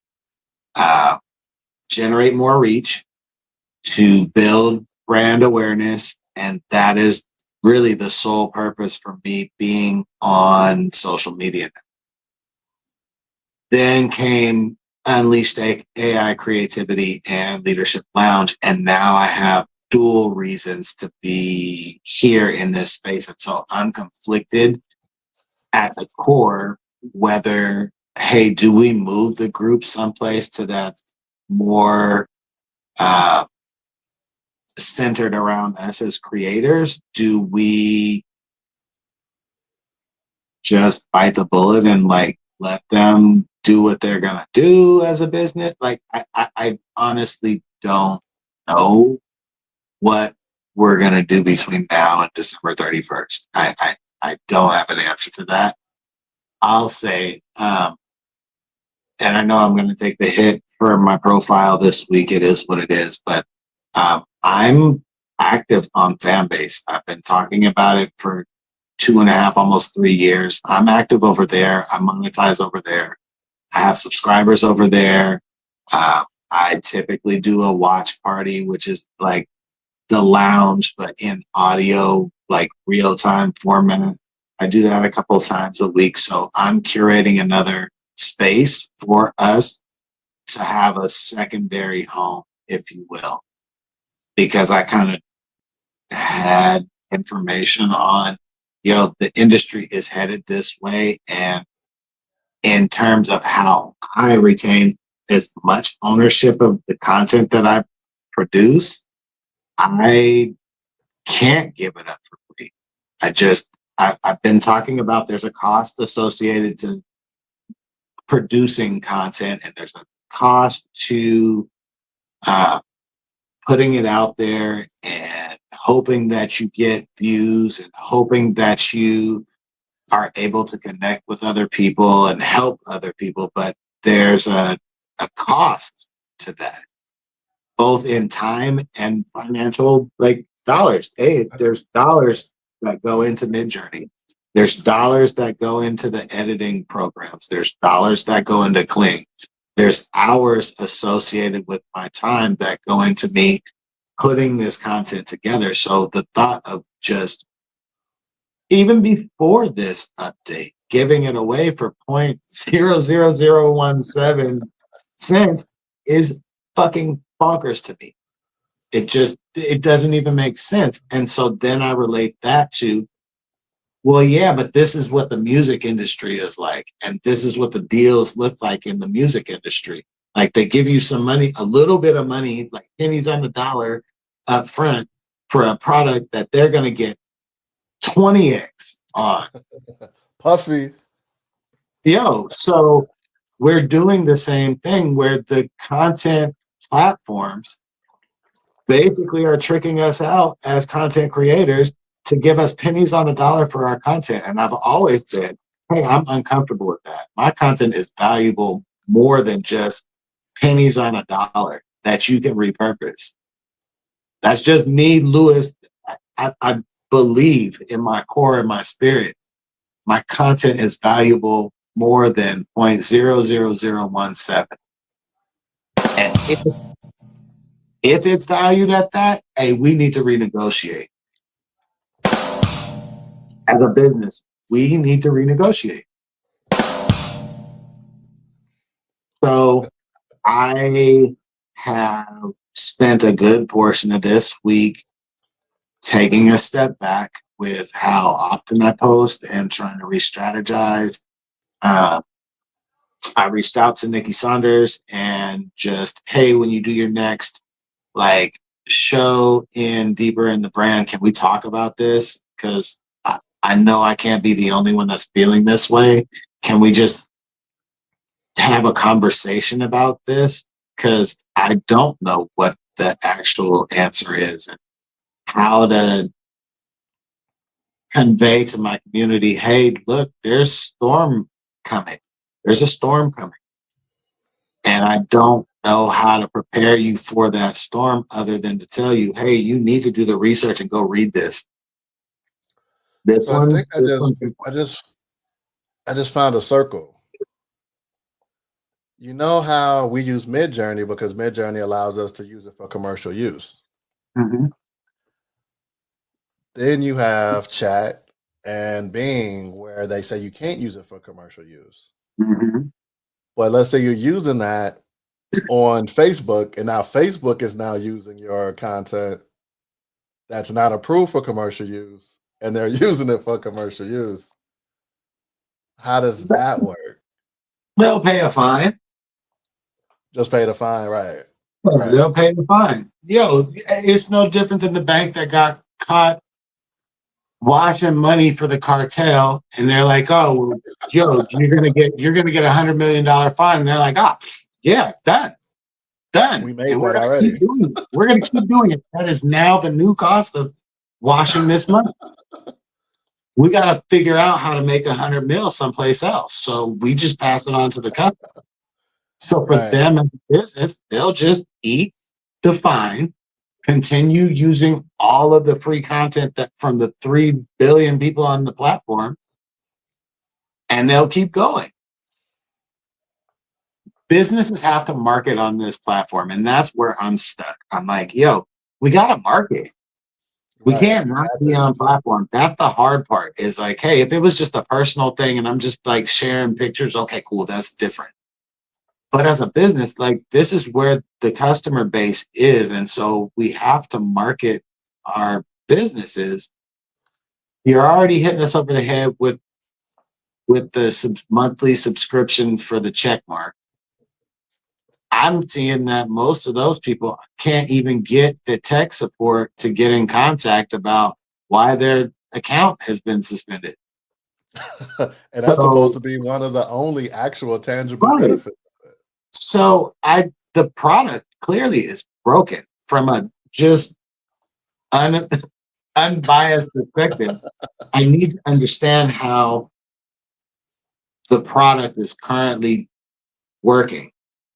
S1: uh, generate more reach, to build brand awareness. And that is really the sole purpose for me being on social media. Then came Unleashed AI Creativity and Leadership Lounge. And now I have dual reasons to be here in this space. And so I'm conflicted at the core whether, hey, do we move the group someplace to that more uh, centered around us as creators? Do we just bite the bullet and like let them do what they're gonna do as a business? Like I honestly don't know what we're gonna do between now and December 31st. I don't have an answer to that. I'll say, and I know I'm gonna take the hit for my profile this week. It is what it is, but I'm active on Fanbase. I've been talking about it for 2.5, almost 3 years. I'm active over there. I'm monetized over there. I have subscribers over there. I typically do a watch party, which is like the lounge, but in audio, like real time format. I do that a couple of times a week. So I'm curating another space for us to have a secondary home, if you will, because I kind of had information on, the industry is headed this way. And in terms of how I retain as much ownership of the content that I produce, I can't give it up for free. I've been talking about there's a cost associated to producing content and there's a cost to uh, putting it out there and hoping that you get views and hoping that you are able to connect with other people and help other people. But there's a cost to that, both in time and financial, like dollars. Hey, there's dollars that go into MidJourney. There's dollars that go into the editing programs. There's dollars that go into Kling. There's hours associated with my time that go into me putting this content together. So the thought of just even before this update, giving it away for 0.00017 cents is fucking bonkers to me. It doesn't even make sense. And so then I relate that to, well, yeah, but this is what the music industry is like, and this is what the deals look like in the music industry. Like they give you some money, a little bit of money, like pennies on the dollar up front for a product that they're going to get 20x on.
S2: Puffy.
S1: Yo, so we're doing the same thing where the content platforms basically are tricking us out as content creators to give us pennies on the dollar for our content. And I've always said, hey, I'm uncomfortable with that. My content is valuable more than just pennies on a dollar that you can repurpose. That's just me, Lewis. I believe in my core, in my spirit, my content is valuable more than 0.00017. And if it's valued at that, hey, we need to renegotiate. As a business, we need to renegotiate. So I have spent a good portion of this week taking a step back with how often I post and trying to re-strategize. I reached out to Nikki Saunders and just, hey, when you do your next like show in deeper in the brand, can we talk about this? Because I know I can't be the only one that's feeling this way. Can we just have a conversation about this? Because I don't know what the actual answer is and how to convey to my community, hey, look, there's storm coming. There's a storm coming. And I don't know how to prepare you for that storm other than to tell you, hey, you need to do the research and go read this.
S2: So I think I just found a circle. You know how we use MidJourney because MidJourney allows us to use it for commercial use.
S1: Mm-hmm.
S2: Then you have Chat and Bing where they say you can't use it for commercial use.
S1: Mm-hmm.
S2: But let's say you're using that on Facebook, and now Facebook is now using your content that's not approved for commercial use, and they're using it for commercial use. How does that work?
S1: They'll pay a fine.
S2: Just pay the fine, right?
S1: Yeah, they'll pay the fine. Yo, it's no different than the bank that got caught washing money for the cartel, and they're like, "Oh, yo, you're gonna get $100 million fine," and they're like, "Ah,
S2: yeah,
S1: done,
S2: we made
S1: and
S2: that already.
S1: We're gonna keep doing it. That is now the new cost of washing this money. We got to figure out how to make 100 mil someplace else. So we just pass it on to the customer. So for them as a business, they'll just eat the fine, continue using all of the free content that from the 3 billion people on the platform, and they'll keep going. Businesses have to market on this platform, and that's where I'm stuck. I'm like, yo, we got to market. We can't not be on platform. That's the hard part is like, hey, if it was just a personal thing and I'm just like sharing pictures, okay, cool, that's different. But as a business, like this is where the customer base is. And so we have to market our businesses. You're already hitting us over the head with the monthly subscription for the check mark. I'm seeing that most of those people can't even get the tech support to get in contact about why their account has been suspended.
S2: And that's supposed to be one of the only actual tangible benefits.
S1: So the product clearly is broken from a just unbiased perspective. I need to understand how the product is currently working.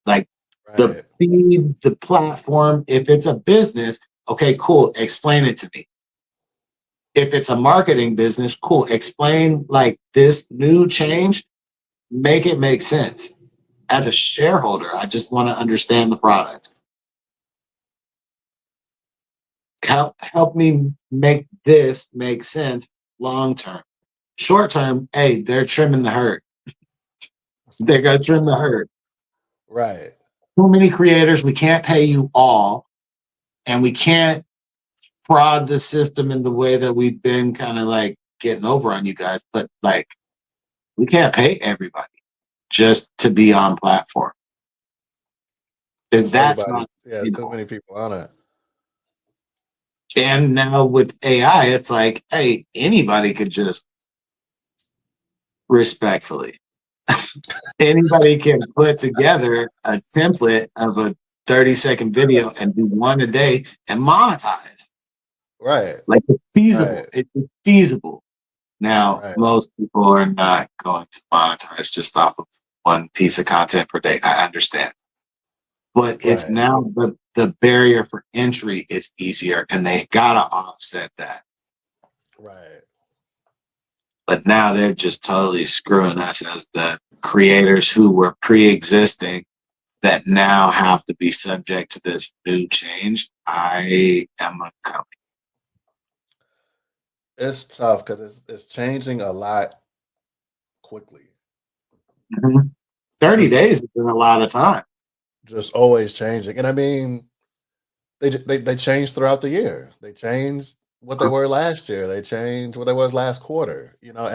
S1: Like the feed, the platform, if it's a business, okay, cool, explain it to me. If it's a marketing business, cool, explain like this new change, make it make sense. As a shareholder, I just want to understand the product. help me make this make sense long term. Short term, hey, they're trimming the herd. They're gonna trim the herd.
S2: Right.
S1: Too many creators, we can't pay you all, and we can't fraud the system in the way that we've been kind of like getting over on you guys. But like, we can't pay everybody just to be on platform. That's
S2: Everybody.
S1: not
S2: Yeah, it's too
S1: sustainable.
S2: many people on it.
S1: And now with AI, it's like, hey, anybody could just respectfully, anybody can put together a template of a 30-second video and do one a day and monetize.
S2: Right.
S1: Like it's feasible.
S2: Right.
S1: It's feasible. Now,
S2: Right.
S1: most people are not going to monetize just off of one piece of content per day. I understand. But it's
S2: Right.
S1: now the barrier for entry is easier and they gotta offset that.
S2: Right.
S1: But now they're just totally screwing us as the creators who were pre-existing that now have to be subject to this new change. I am uncomfortable.
S2: It's tough because it's changing a lot quickly.
S1: 30
S2: Just
S1: days has been a lot of time.
S2: just always changing. And I mean, they change throughout the year. They changed what they were last year. They changed what they was last quarter. You know,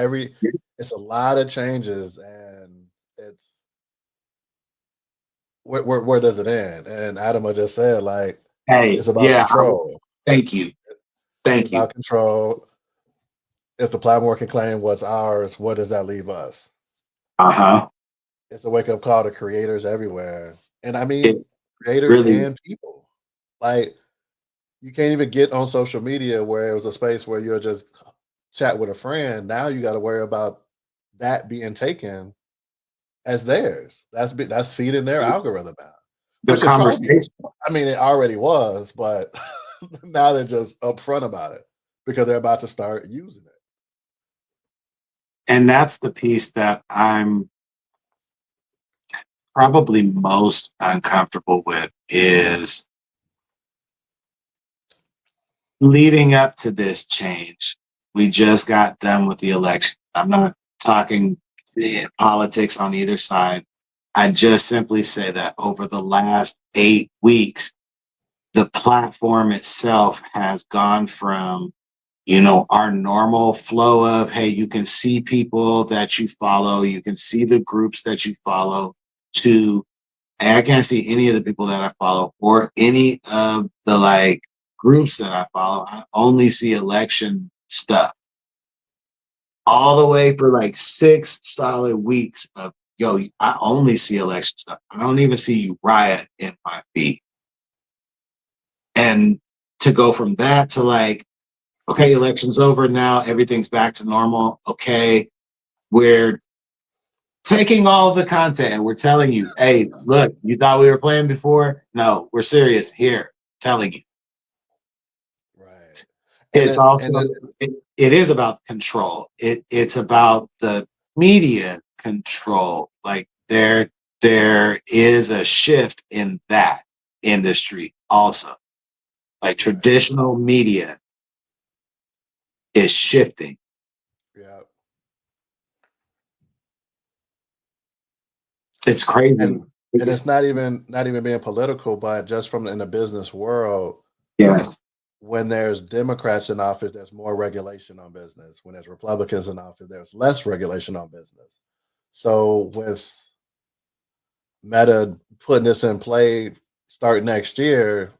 S2: it's a lot of changes, and it's where does it end? And Adama just said like
S1: Hey,
S2: it's about
S1: yeah,
S2: control.
S1: thank you.
S2: It's
S1: Thank you.
S2: about control. If the platform can claim what's ours, what does that leave us?
S1: Uh-huh.
S2: It's a wake up call to creators everywhere, and I
S1: It
S2: mean creators
S1: really,
S2: and people. Like you can't even get on social media where it was a space where you'll just chat with a friend. Now you got to worry about that being taken as theirs. That's feeding their algorithm now,
S1: the
S2: which it probably.
S1: conversation.
S2: I mean, it already was, but now they're just upfront about it because they're about to start using it.
S1: And that's the piece that I'm probably most uncomfortable with is leading up to this change. We just got done with the election. I'm not talking politics on either side. I just simply say that over the last 8 weeks, the platform itself has gone from, our normal flow of, hey, you can see people that you follow, you can see the groups that you follow, to I can't see any of the people that I follow or any of the like groups that I follow. I only see election stuff all the way for like 6 solid weeks of, yo, I only see election stuff. I don't even see you riot in my feed. And to go from that to like, okay, election's over now, everything's back to normal. Okay, we're taking all the content and we're telling you, hey, look, you thought we were playing before? No, we're serious here, telling you.
S2: Right. And
S1: It's
S2: it
S1: also
S2: and it
S1: it is about control. It's about the media control. Like there is a shift in that industry also. Like
S2: right.
S1: traditional media is shifting.
S2: Yeah.
S1: It's crazy.
S2: And it's not even being political, but just from in the business world,
S1: Yes.
S2: when there's Democrats in office, there's more regulation on business. When there's Republicans in office, there's less regulation on business. So with Meta putting this in play start next year,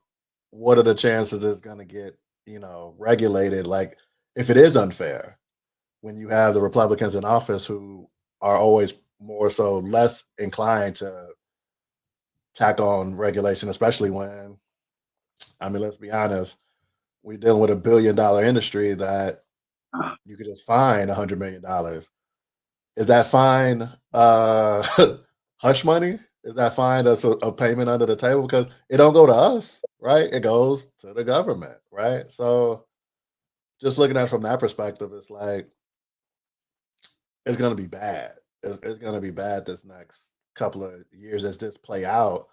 S2: what are the chances it's going to get, regulated? Like if it is unfair, when you have the Republicans in office who are always more so less inclined to tack on regulation, especially when, I mean, let's be honest, we're dealing with $1 billion industry that you could just fine $100 million. Is that fine hush money? Is that fine as a payment under the table? Because it don't go to us, right? It goes to the government, right? So just looking at it from that perspective, it's like it's going to be bad. It's going to be bad this next couple of years as this play out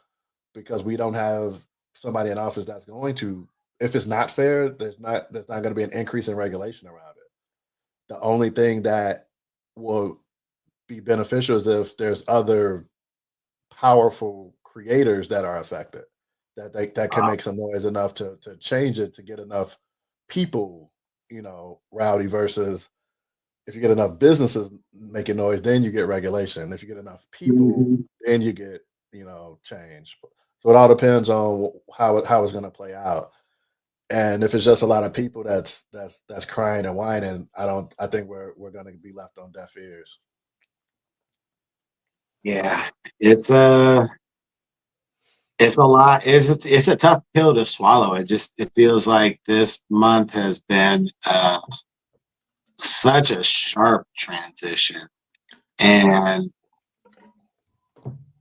S2: because we don't have somebody in office that's going to if it's not fair, there's not going to be an increase in regulation around it. The only thing that will be beneficial is if there's other powerful creators that are affected, that can make some noise enough to change it, to get enough people, rowdy, versus if you get enough businesses making noise, then you get regulation. If you get enough people,
S1: Mhm.
S2: then you get, change. So it all depends on how it's going to play out. And if it's just a lot of people that's crying and whining, I think we're going to be left on deaf ears.
S1: Yeah, it's it's a lot. It's a tough pill to swallow. It feels like this month has been such a sharp transition, and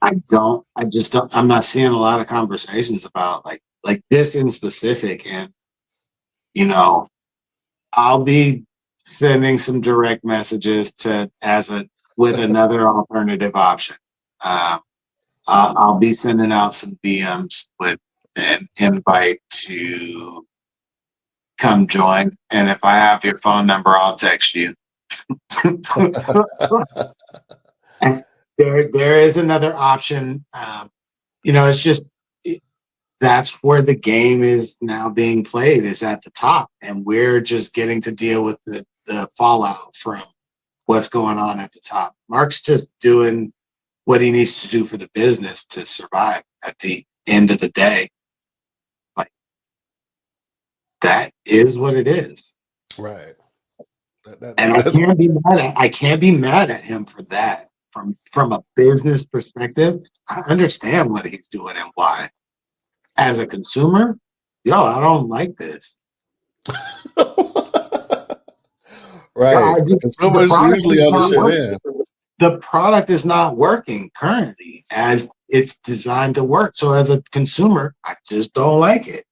S1: I'm not seeing a lot of conversations about like this in specific. And you know, I'll be sending some direct messages to as a with another alternative option. Um, I'll be sending out some DMs with an invite to come join. And if I have your phone number, I'll text you. There is another option. It's just that's where the game is now being played, is at the top, and we're just getting to deal with the fallout from what's going on at the top. Mark's just doing what he needs to do for the business to survive at the end of the day. Like, that is what it is.
S2: Right.
S1: And I can't be mad at him for that. From a business perspective, I understand what he's doing and why. As a consumer, I don't like this.
S2: Right. The
S1: The
S2: consumers
S1: product
S2: usually
S1: is
S2: on the
S1: not
S2: shit
S1: working.
S2: end.
S1: The product is not working currently as it's designed to work. So as a consumer, I just don't like it.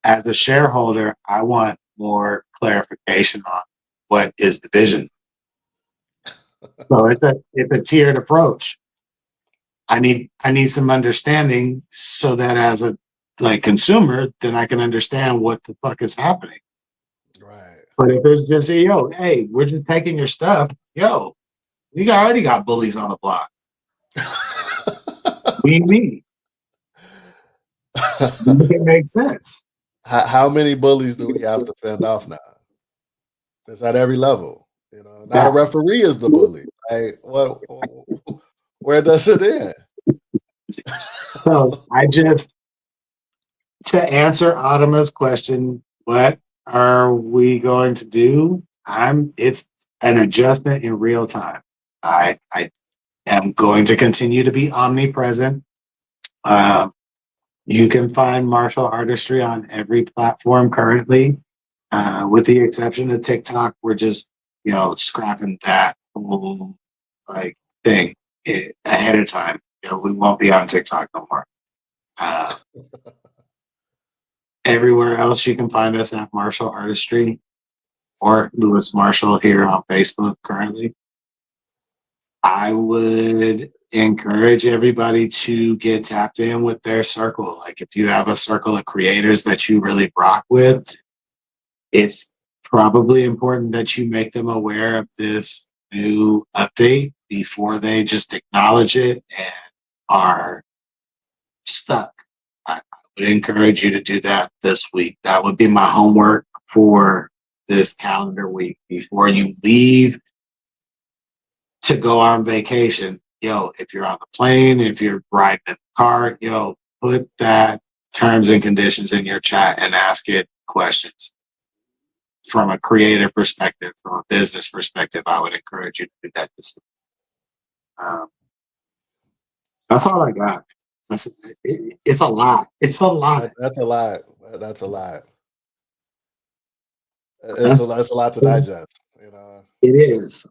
S1: As a shareholder, I want more clarification on what is the vision. So it's a tiered approach. I need some understanding so that as a consumer, then I can understand what the fuck is happening.
S2: Right.
S1: But if it's just hey, we're just taking your stuff, we already got bullies on the block. We need. Make it make sense.
S2: How many bullies do we have to fend off now? It's at every level. Not a
S1: Yeah.
S2: referee is the bully. What? Where does it end?
S1: So to answer Adama's question, what are we going to do? It's an adjustment in real time. I am going to continue to be omnipresent. You can find martial artistry on every platform currently, with the exception of TikTok. We're just, scrapping that whole thing ahead of time. We won't be on TikTok no more. Uh, Everywhere else, you can find us at Martial Artistry or Lewis Marshall here on Facebook currently. I would encourage everybody to get tapped in with their circle. Like, if you have a circle of creators that you really rock with, it's probably important that you make them aware of this new update before they just acknowledge it and are stuck. I would encourage you to do that this week. That would be my homework for this calendar week before you leave to go on vacation. If you're on the plane, if you're riding in the car, put that terms and conditions in your chat and ask it questions. From a creative perspective, from a business perspective, I would encourage you to do that this week. That's all I got. It's a lot. It's a lot.
S2: That's a lot. That's a lot. It's a lot to digest.
S1: It is.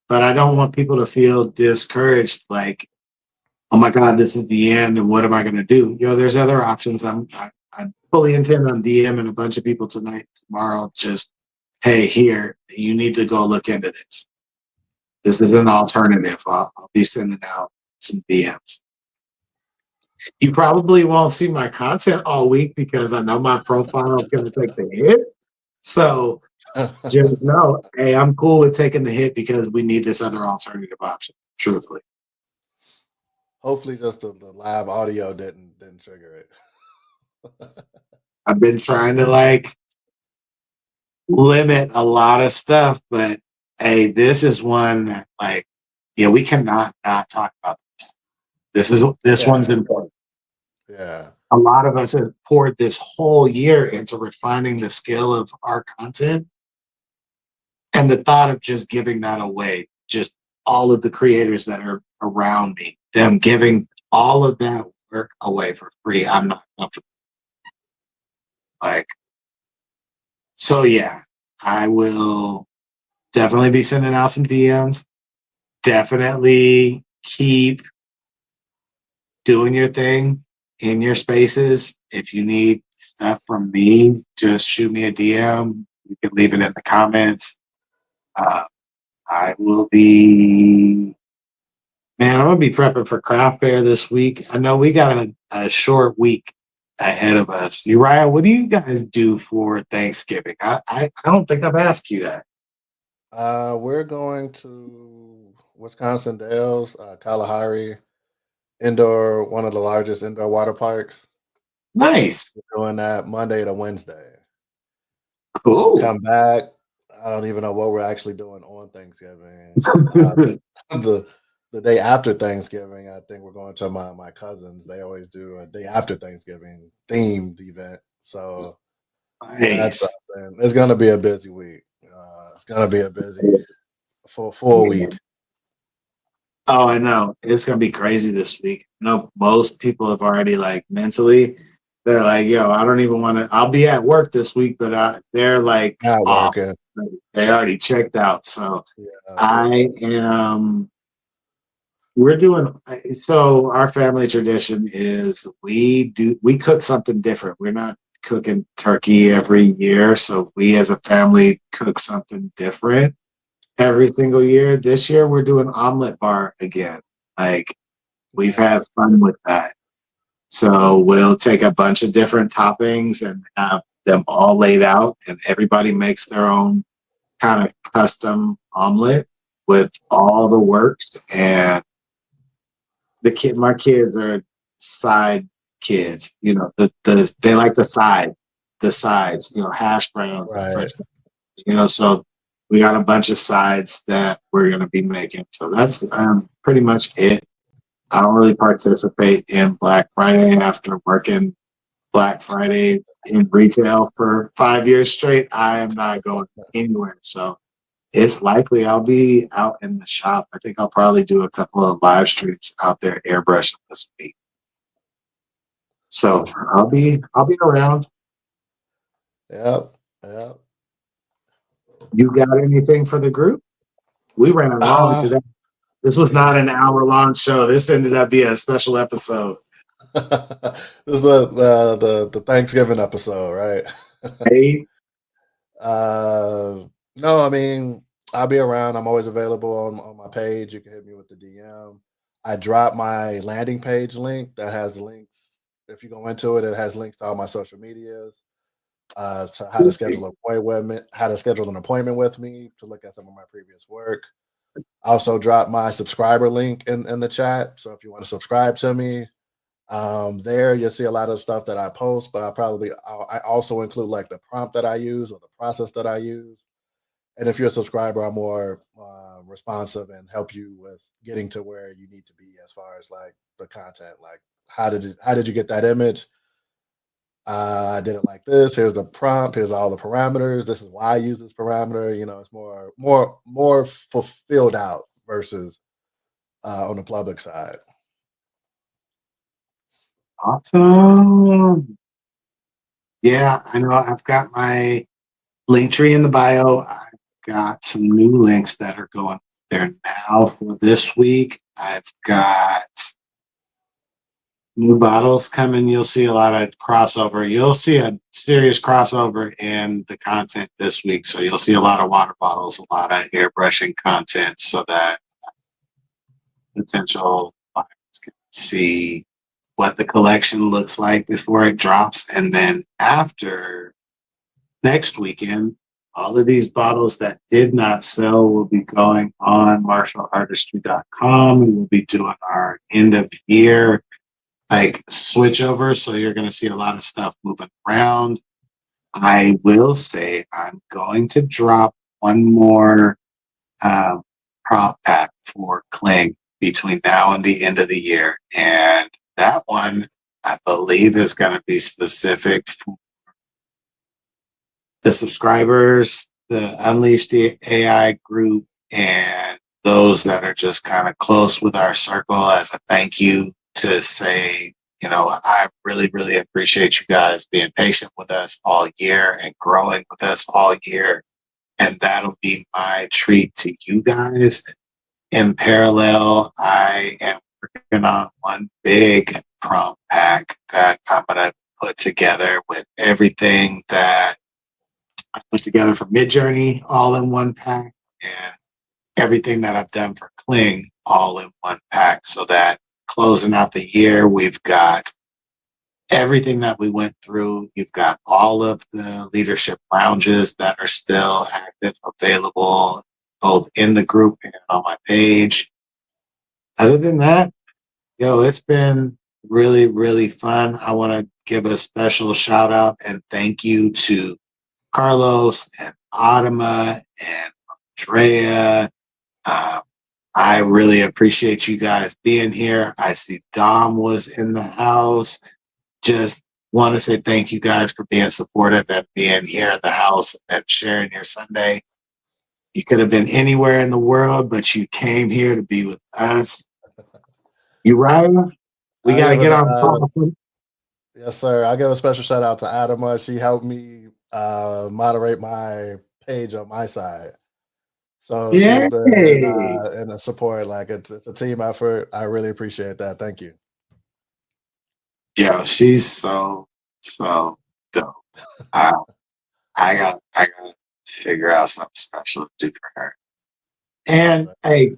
S1: But I don't want people to feel discouraged, like, oh my God, this is the end, and what am I going to do? There's other options. I fully intend on DMing a bunch of people tonight, tomorrow, just, hey, here, you need to go look into this. This is an alternative. I'll be sending out some DMs. You probably won't see my content all week because I know my profile is going to take the hit. So just know, hey, I'm cool with taking the hit because we need this other alternative option. Truthfully,
S2: Hopefully, just the live audio didn't trigger it.
S1: I've been trying to like limit a lot of stuff, but hey, this is one that, like, yeah, we cannot not talk about this. This one's
S2: Yeah,
S1: important.
S2: yeah,
S1: A lot of us have poured this whole year into refining the skill of our content, and the thought of just giving that away, just all of the creators that are around me, them giving all of that work away for free, I'm not comfortable. Like, so yeah, I will definitely be sending out some DMs. Definitely keep doing your thing in your spaces. If you need stuff from me, just shoot me a DM. You can leave it in the comments. Uh, I will be, man, I'm gonna be prepping for craft fair this week. I know we got a short week ahead of us. Uriah, what do you guys do for Thanksgiving? I don't think I've asked you that.
S2: we're going to Wisconsin Dells, Kalahari indoor, one of the largest indoor water parks.
S1: Nice.
S2: We're doing that Monday to Wednesday. We
S1: Cool.
S2: come back. I don't even know what we're actually doing on Thanksgiving. The the day after Thanksgiving, I think we're going to my cousins. They always do a day after Thanksgiving themed event. So that's
S1: Nice.
S2: something. It's gonna be a busy week. It's gonna be a busy full week.
S1: Oh, I know. It's gonna be crazy this week. I know most people have already like mentally, they're like, yo, I don't even want to. I'll be at work this week, but they're like
S2: Not
S1: off.
S2: working.
S1: They already checked out. So
S2: Yeah.
S1: I am. We're doing so. Our family tradition is we cook something different. We're not cooking turkey every year, so we as a family cook something different every single year. This year we're doing omelet bar again. Like we've had
S2: Nice.
S1: fun with that. So we'll take a bunch of different toppings and have them all laid out, and everybody makes their own kind of custom omelet with all the works. And my kids are side kids. You know, they like the sides. You know, hash browns and
S2: Right.
S1: French. You know, so we got a bunch of sides that we're gonna be making. So that's pretty much it. I don't really participate in Black Friday after working Black Friday in retail for 5 years straight. I am not going anywhere. So it's likely I'll be out in the shop. I think I'll probably do a couple of live streams out there airbrushing this week. So I'll be around.
S2: Yep. Yep.
S1: You got anything for the group? We ran long
S2: Uh,
S1: today. This was
S2: we
S1: not an hour-long show. This ended up being a special episode.
S2: this is the Thanksgiving episode, right?
S1: Hey,
S2: uh, no, I mean I'll be around. I'm always available on my page. You can hit me with the DM. I dropped my landing page link that has links. If you go into it, it has links to all my social medias. So how to schedule an appointment with me to look at some of my previous work. I also dropped my subscriber link in the chat. So if you want to subscribe to me, there you'll see a lot of stuff that I post, but I also include like the prompt that I use or the process that I use. And if you're a subscriber, I'm more responsive and help you with getting to where you need to be as far as like the content. Like how did you get that image? I did it like this. Here's the prompt. Here's all the parameters. This is why I use this parameter. You know, it's more fulfilled out versus on the public side.
S1: awesome. Yeah, I know. I've got my link tree in the bio. I've got some new links that are going there now for this week. I've got new bottles coming. You'll see a lot of crossover. You'll see a serious crossover in the content this week. So you'll see a lot of water bottles, a lot of airbrushing content so that potential clients can see what the collection looks like before it drops. And then after next weekend, all of these bottles that did not sell will be going on marshallartistry.com, and we'll be doing our end of year like switch over. So you're going to see a lot of stuff moving around. I will say I'm going to drop one more prop pack for Kling between now and the end of the year. And that one, I believe, is going to be specific for the subscribers, the Unleash the AI group, and those that are just kind of close with our circle as a thank you to say, I really, really appreciate you guys being patient with us all year and growing with us all year. And that'll be my treat to you guys. In parallel, I am working on one big prompt pack that I'm going to put together with everything that I put together for MidJourney all in one pack, and everything that I've done for Kling all in one pack, so that closing out the year, we've got everything that we went through. You've got all of the leadership lounges that are still active, available, both in the group and on my page. Other than that, it's been really, really fun. I want to give a special shout out and thank you to Carlos and Adama and Andrea. I really appreciate you guys being here. I see Dom was in the house. Just want to say thank you guys for being supportive and being here in the house and sharing your Sunday. You could have been anywhere in the world, but you came here to be with us. You right? We got to get on the call.
S2: Yes, sir. I'll give a special shout out to Adama. She helped me moderate my page on my side. So she's been in the support. Like it's a team effort. I really appreciate that. Thank you.
S1: Yeah, she's so dope. I got to figure out something special to do for her. And hey,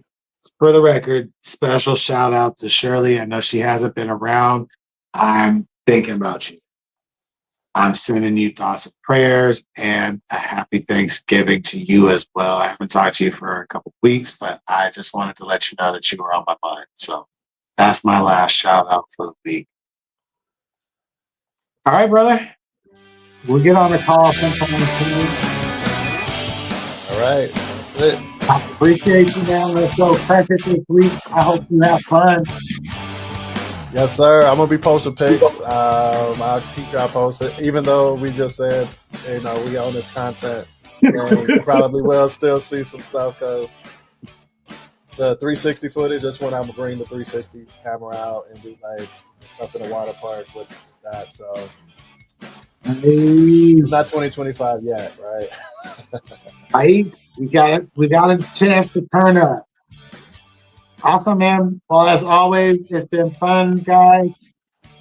S1: for the record, special shout out to Shirley. I know she hasn't been around. I'm thinking about you. I'm sending you thoughts and prayers, and a happy Thanksgiving to you as well. I haven't talked to you for a couple of weeks, but I just wanted to let you know that you were on my mind. So that's my last shout out for the week. All right, brother. We'll get on the call sometime soon.
S2: All right. That's it.
S1: I appreciate you, man. Let's go crush it this week. I hope you have fun.
S2: Yes, sir. I'm gonna be posting pics. I'll keep y'all posted. Even though we just said, we own this content, and you probably will still see some stuff because the 360 footage. That's when I'm gonna bring the 360 camera out and do like stuff in the water park with that. So it's not 2025 yet, right?
S1: Right? We got a chance to turn up. Awesome, man. Well, as always, it's been fun, guys.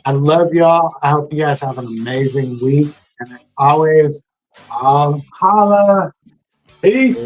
S1: I love y'all. I hope you guys have an amazing week. And as always, I'll holla. Peace.